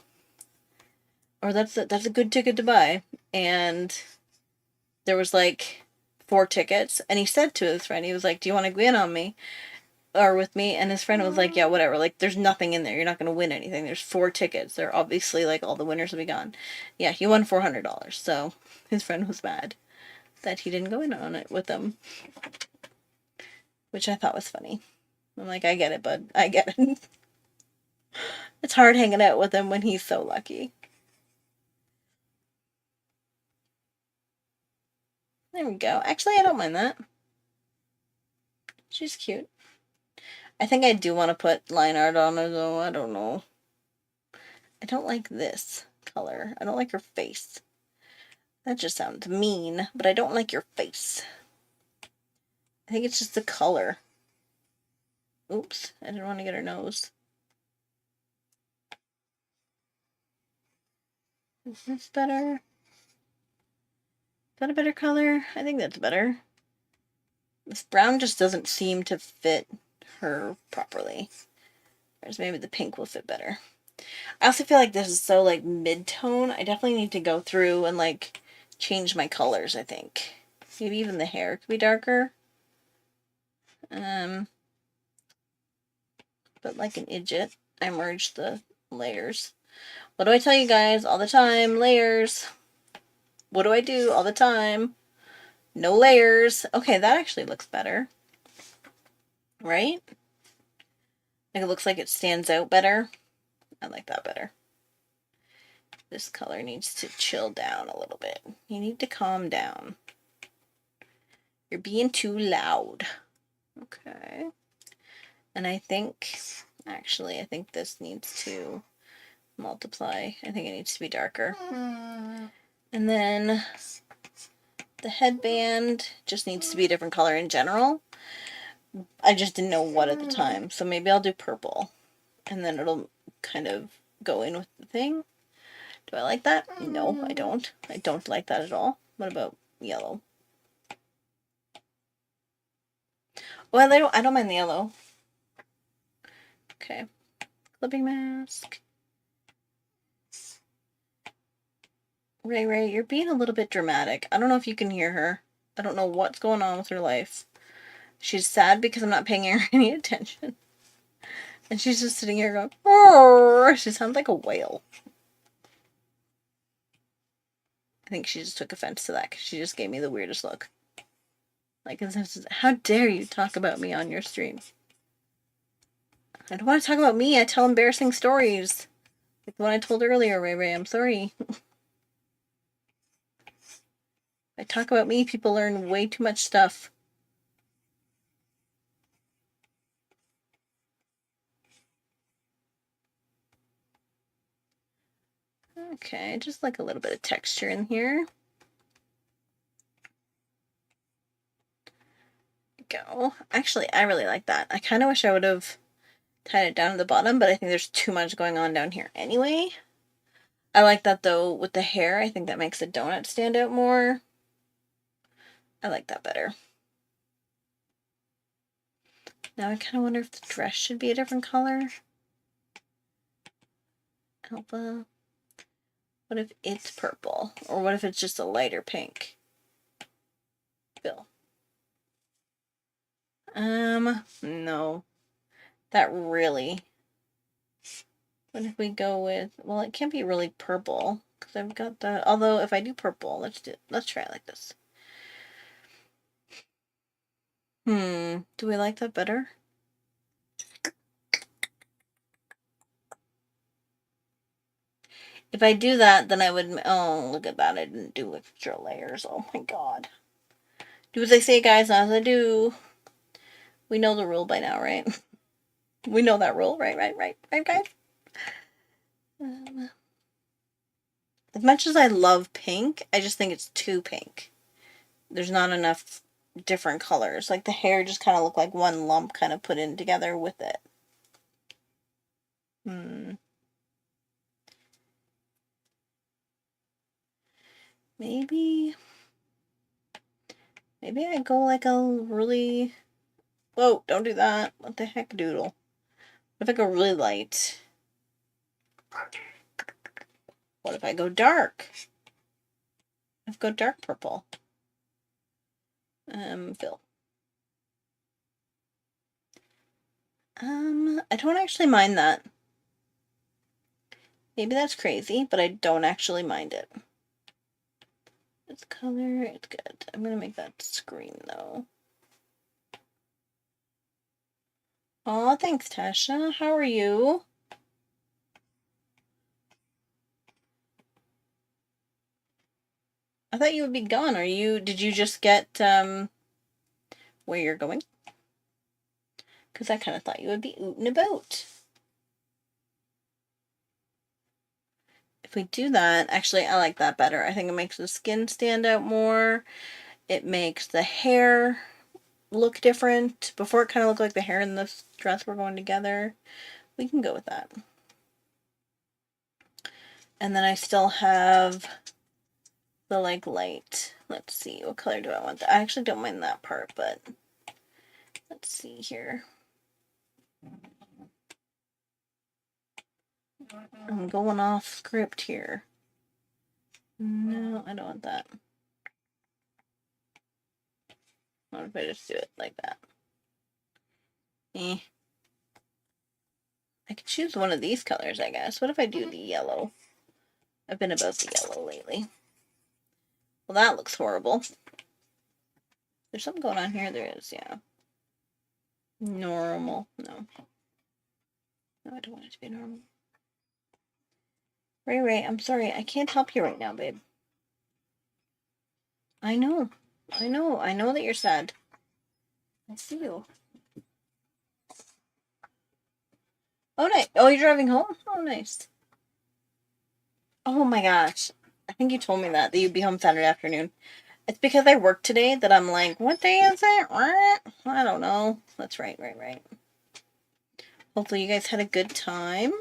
A: Or that's a good ticket to buy. And there was like 4 tickets, and he said to his friend, he was like, do you want to go in on me? Or with me? And his friend was like, yeah, whatever. Like, there's nothing in there. You're not going to win anything. There's 4 tickets. They're obviously, like, all the winners will be gone. Yeah, he won $400. So his friend was mad that he didn't go in on it with them, which I thought was funny. I'm like, I get it, bud. I get it. It's hard hanging out with him when he's so lucky. There we go. Actually, I don't mind that. She's cute. I think I do want to put line art on her, though. I don't know. I don't like this color. I don't like her face. That just sounds mean, but I don't like your face. I think it's just the color. Oops, I didn't want to get her nose. Is this better? Is that a better color? I think that's better. This brown just doesn't seem to fit her properly. Whereas maybe the pink will fit better. I also feel like this is so like mid-tone. I definitely need to go through and like change my colors, I think. Maybe even the hair could be darker. But like an idiot, I merged the layers. What do I tell you guys all the time? Layers. What do I do all the time? No layers. Okay, that actually looks better. Right? Like it looks like it stands out better. I like that better. This color needs to chill down a little bit. You need to calm down. You're being too loud. Okay. And I think, actually, I think this needs to multiply. I think it needs to be darker. And then the headband just needs to be a different color in general. I just didn't know what at the time. So maybe I'll do purple. And then it'll kind of go in with the thing. Do I like that? No, I don't. I don't like that at all. What about yellow? Well, I don't mind the yellow. Okay. Clipping mask. Ray, you're being a little bit dramatic. I don't know if you can hear her. I don't know what's going on with her life. She's sad because I'm not paying her any attention. And she's just sitting here going, oh, she sounds like a whale. I think she just took offense to that because she just gave me the weirdest look. Like, how dare you talk about me on your stream? I don't want to talk about me. I tell embarrassing stories. Like the one I told earlier, Ray. I'm sorry. I talk about me, people learn way too much stuff. Okay, just like a little bit of texture in here. Go. Actually, I really like that. I kind of wish I would have tied it down at the bottom, but I think there's too much going on down here anyway. I like that though with the hair. I think that makes the donut stand out more. I like that better. Now I kind of wonder if the dress should be a different color. Alpha. What if it's purple? Or what if it's just a lighter pink? Bill. No. That really. What if we go with, well, it can't be really purple because I've got the, although if I do purple, let's try it like this. Do we like that better? If I do that, then I would, oh, look at that. I didn't do extra layers. Oh my god. Do as I say, guys, not as I do. We know the rule by now, right? We know that rule, right, guys? As much as I love pink, I just think it's too pink. There's not enough different colors. Like the hair just kind of looked like one lump kind of put in together with it. Maybe I go like a really... Whoa, don't do that. What the heck, doodle? What if I go really light? What if I go dark? I've got dark purple. Fill. I don't actually mind that. Maybe that's crazy, but I don't actually mind it. It's color, it's good. I'm gonna make that screen though. Aw, thanks, Tasha. How are you? I thought you would be gone. Did you just get, where you're going? Because I kind of thought you would be ootin' about. If we do that, actually, I like that better. I think it makes the skin stand out more. It makes the hair look different. Before it kind of looked like the hair and the dress were going together. We can go with that. And then I still have the like light. Let's see, what color do I want? I actually don't mind that part, but let's see here. I'm going off script here. No, I don't want that. What if I just do it like that? I could choose one of these colors, I guess. What if I do the yellow? I've been about the yellow lately. Well, that looks horrible. There's something going on here. There is, yeah. Normal. No. No, I don't want it to be normal. Ray, I'm sorry. I can't help you right now, babe. I know. I know that you're sad. I see you. Oh, nice. Oh, you're driving home? Oh, nice. Oh my gosh. I think you told me that you'd be home Saturday afternoon. It's because I work today that I'm like, what day is it? I don't know. That's right. Hopefully you guys had a good time.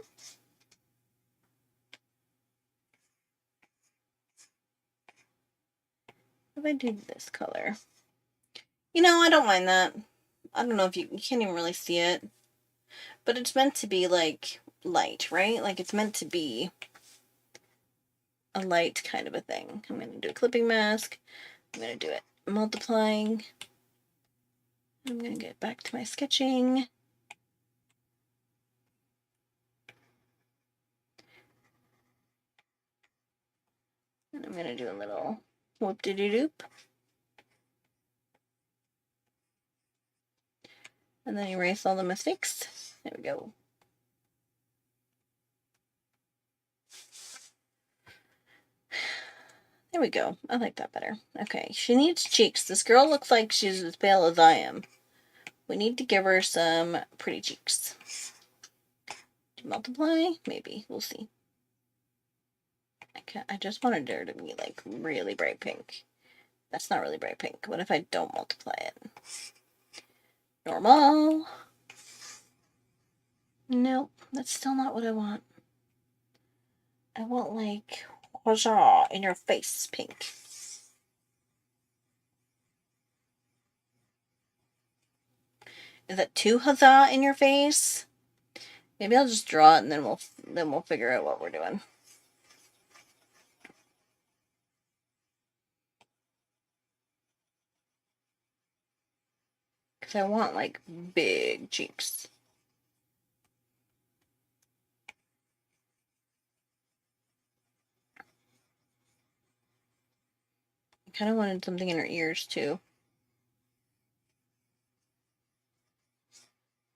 A: If I do this color. I don't mind that. I don't know if you can't even really see it. But it's meant to be like light, right? Like it's meant to be a light kind of a thing. I'm going to do a clipping mask. I'm going to do it multiplying. I'm going to get back to my sketching. And I'm going to do a little whoop-de-doo-doop. And then erase all the mistakes. There we go. There we go. I like that better. Okay, she needs cheeks. This girl looks like she's as pale as I am. We need to give her some pretty cheeks. Multiply? Maybe. We'll see. I just wanted her to be like really bright pink. That's not really bright pink. What if I don't multiply it? Normal. Nope, that's still not what I want. I want like huzzah in your face pink. Is that too huzzah in your face? Maybe I'll just draw it and then we'll figure out what we're doing. Because I want like big cheeks. I kind of wanted something in her ears too.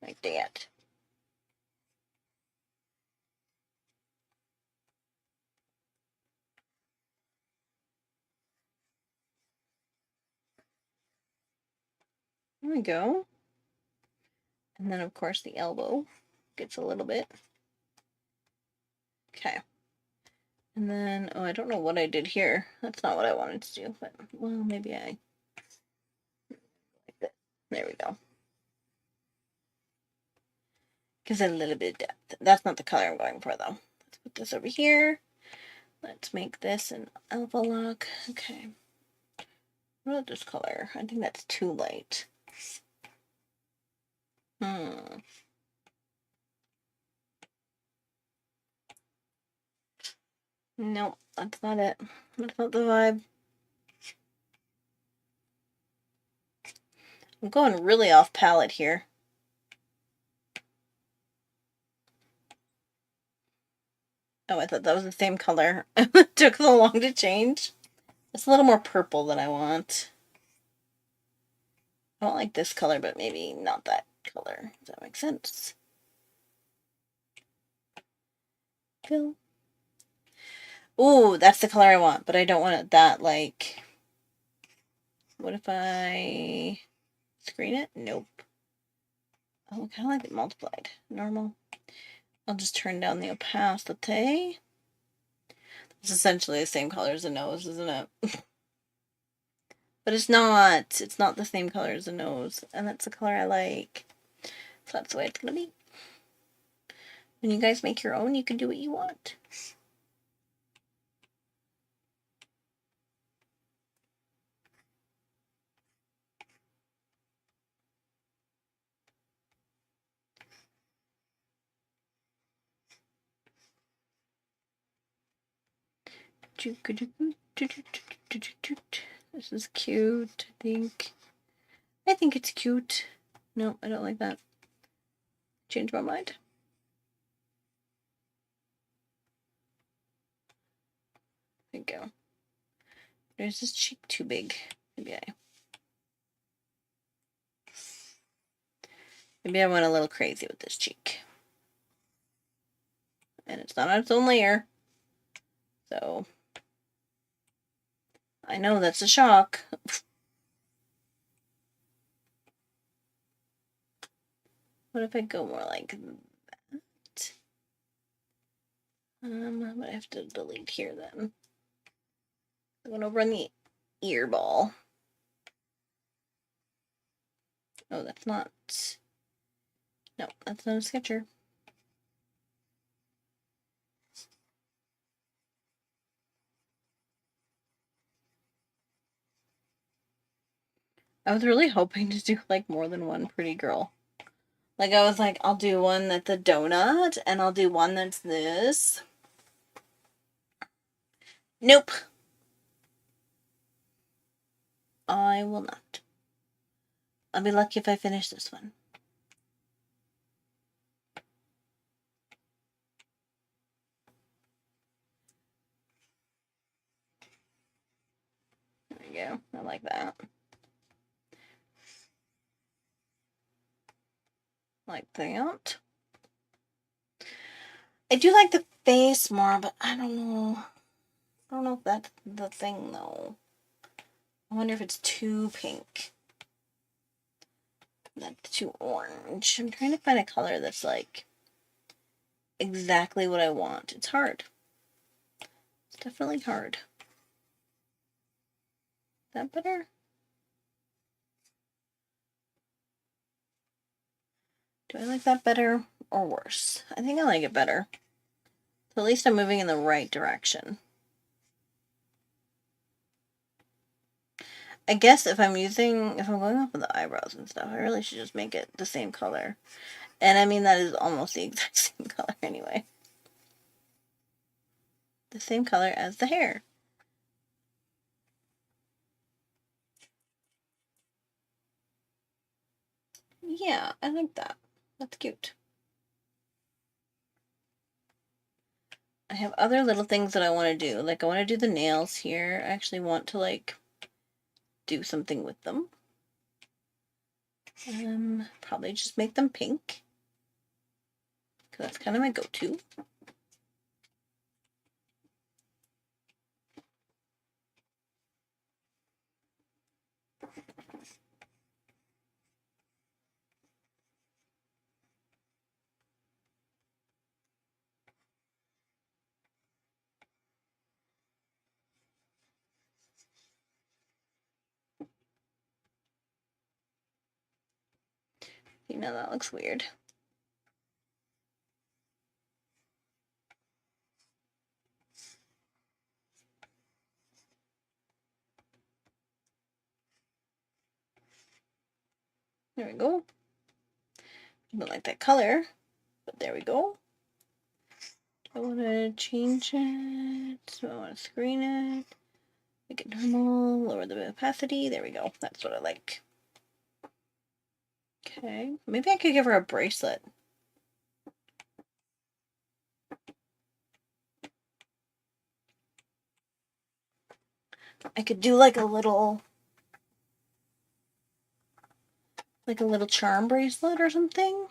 A: Like that. There we go. And then, of course, the elbow gets a little bit. Okay. And then, oh, I don't know what I did here. That's not what I wanted to do, but, well, maybe I, like this. There we go. Gives it a little bit of depth. That's not the color I'm going for, though. Let's put this over here. Let's make this an alpha lock. Okay. What about this color? I think that's too light. Nope, that's not it. That's not the vibe. I'm going really off palette here. Oh, I thought that was the same color. It took so long to change. It's a little more purple than I want. I don't like this color, but maybe not that color. Does that make sense? Fill. Ooh, that's the color I want, but I don't want it that, like... What if I screen it? Nope. Oh, I kind of like it multiplied. Normal. I'll just turn down the opacity. It's essentially the same color as the nose, isn't it? But it's not. It's not the same color as the nose. And that's the color I like. So that's the way it's going to be. When you guys make your own, you can do what you want. This is cute, I think. I think it's cute. No, I don't like that. Change my mind. There you go. There's this cheek too big. Maybe I went a little crazy with this cheek. And it's not on its own layer. So I know that's a shock. What if I go more like that? I'm gonna have to delete here then. I'm gonna run the ear ball. Oh, that's not. No, that's not a sketcher. I was really hoping to do like more than one pretty girl. Like I was like, I'll do one that's a donut and I'll do one that's this. Nope. I will not. I'll be lucky if I finish this one. There we go. I like that. Like that. I do like the face more, but I don't know. I don't know if that's the thing though. I wonder if it's too pink. That's too orange. I'm trying to find a color that's like exactly what I want. It's hard. It's definitely hard. Is that better? Do I like that better or worse? I think I like it better. So at least I'm moving in the right direction. I guess if I'm going off of the eyebrows and stuff, I really should just make it the same color. And I mean, that is almost the exact same color anyway. The same color as the hair. Yeah, I like that. That's cute. I have other little things that I want to do. Like, I want to do the nails here. I actually want to, like, do something with them. Probably just make them pink. Because that's kind of my go-to. See, now that looks weird. There we go. I don't like that color, but there we go. I want to change it, so I want to screen it, make it normal, lower the opacity. There we go. That's what I like. Okay, maybe I could give her a bracelet. I could do like a little charm bracelet or something.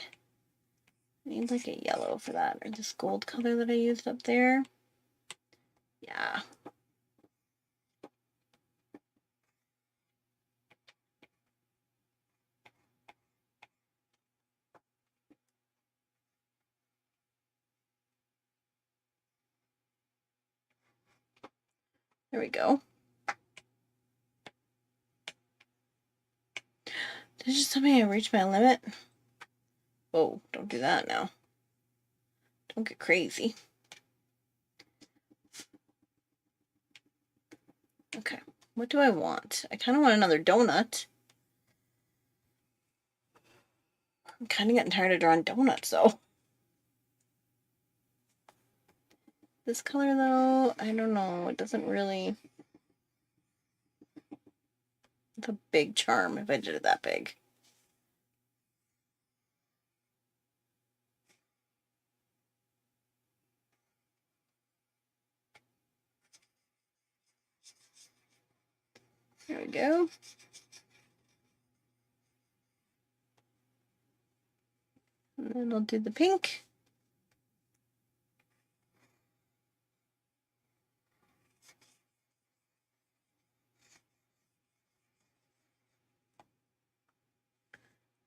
A: I need like a yellow for that, or this gold color that I used up there. Yeah. There we go. Did it just tell me I reached my limit? Whoa, don't do that now. Don't get crazy. Okay, what do I want? I kind of want another donut. I'm kind of getting tired of drawing donuts, though. This color, though, I don't know. It doesn't really... It's a big charm if I did it that big. There we go. And then I'll do the pink.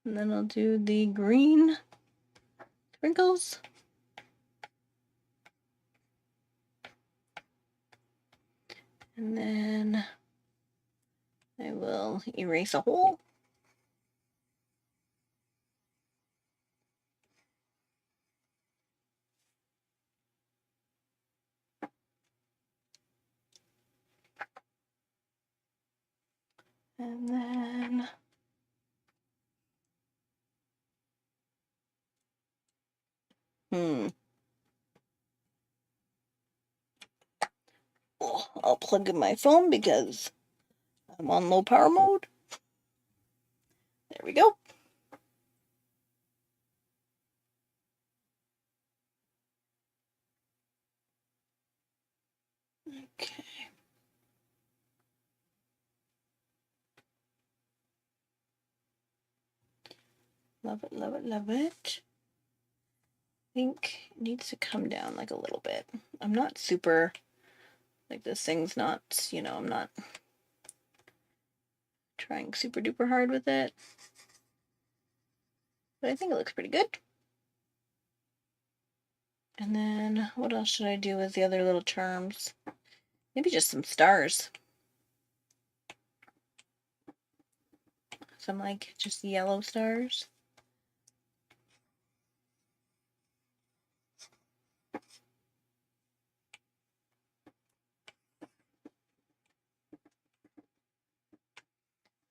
A: And then I'll do the green sprinkles. And then I will erase a hole. And then oh, I'll plug in my phone because I'm on low power mode. There we go. Okay. Love it, love it, love it. I think it needs to come down like a little bit. I'm not super, like this thing's not, you know, I'm not trying super duper hard with it. But I think it looks pretty good. And then what else should I do with the other little charms? Maybe just some stars. Some like just yellow stars.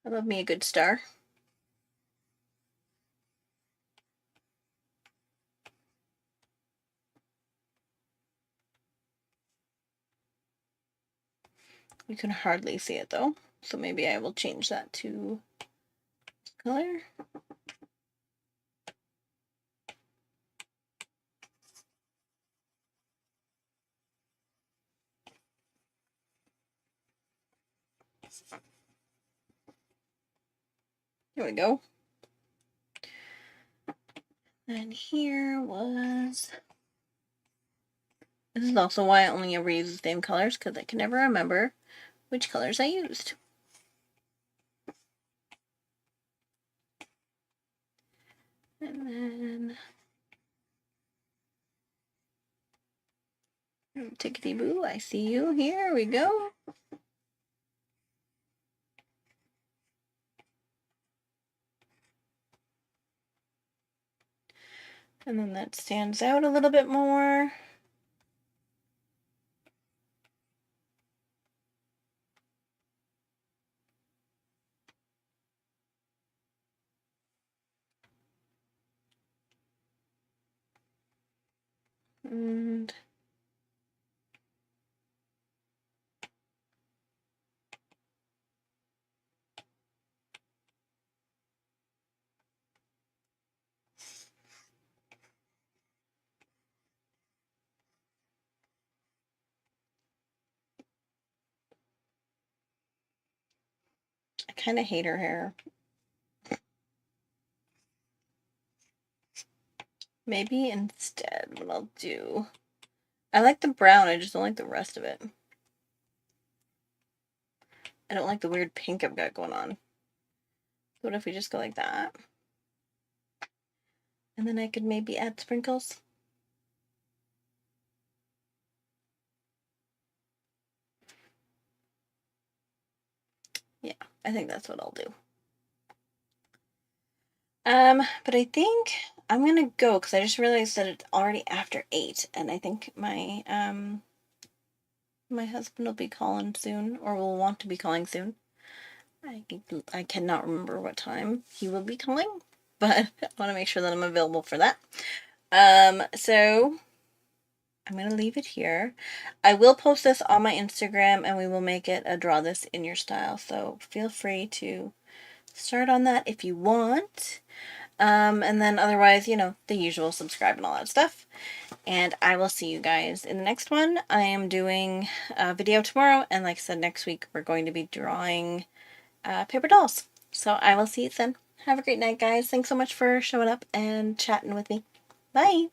A: I love me a good star. You can hardly see it though, so maybe I will change that to this color. There we go. And here was... This is also why I only ever use the same colors, because I can never remember which colors I used. And then... Tickety boo, I see you. Here we go. And then that stands out a little bit more. And I kind of hate her hair. Maybe instead what I'll do, I like the brown, I just don't like the rest of it. I don't like the weird pink I've got going on. So what if we just go like that? And then I could maybe add sprinkles. Yeah, I think that's what I'll do. But I think I'm gonna go because I just realized that it's already after 8, and I think my husband will be calling soon, or will want to be calling soon. I cannot remember what time he will be calling, but I want to make sure that I'm available for that. So I'm going to leave it here. I will post this on my Instagram, and we will make it a draw this in your style, so feel free to start on that if you want. And then otherwise, you know, the usual, subscribe and all that stuff. And I will see you guys in the next one. I am doing a video tomorrow, and like I said, next week we're going to be drawing paper dolls. So I will see you then. Have a great night, guys. Thanks so much for showing up and chatting with me. Bye!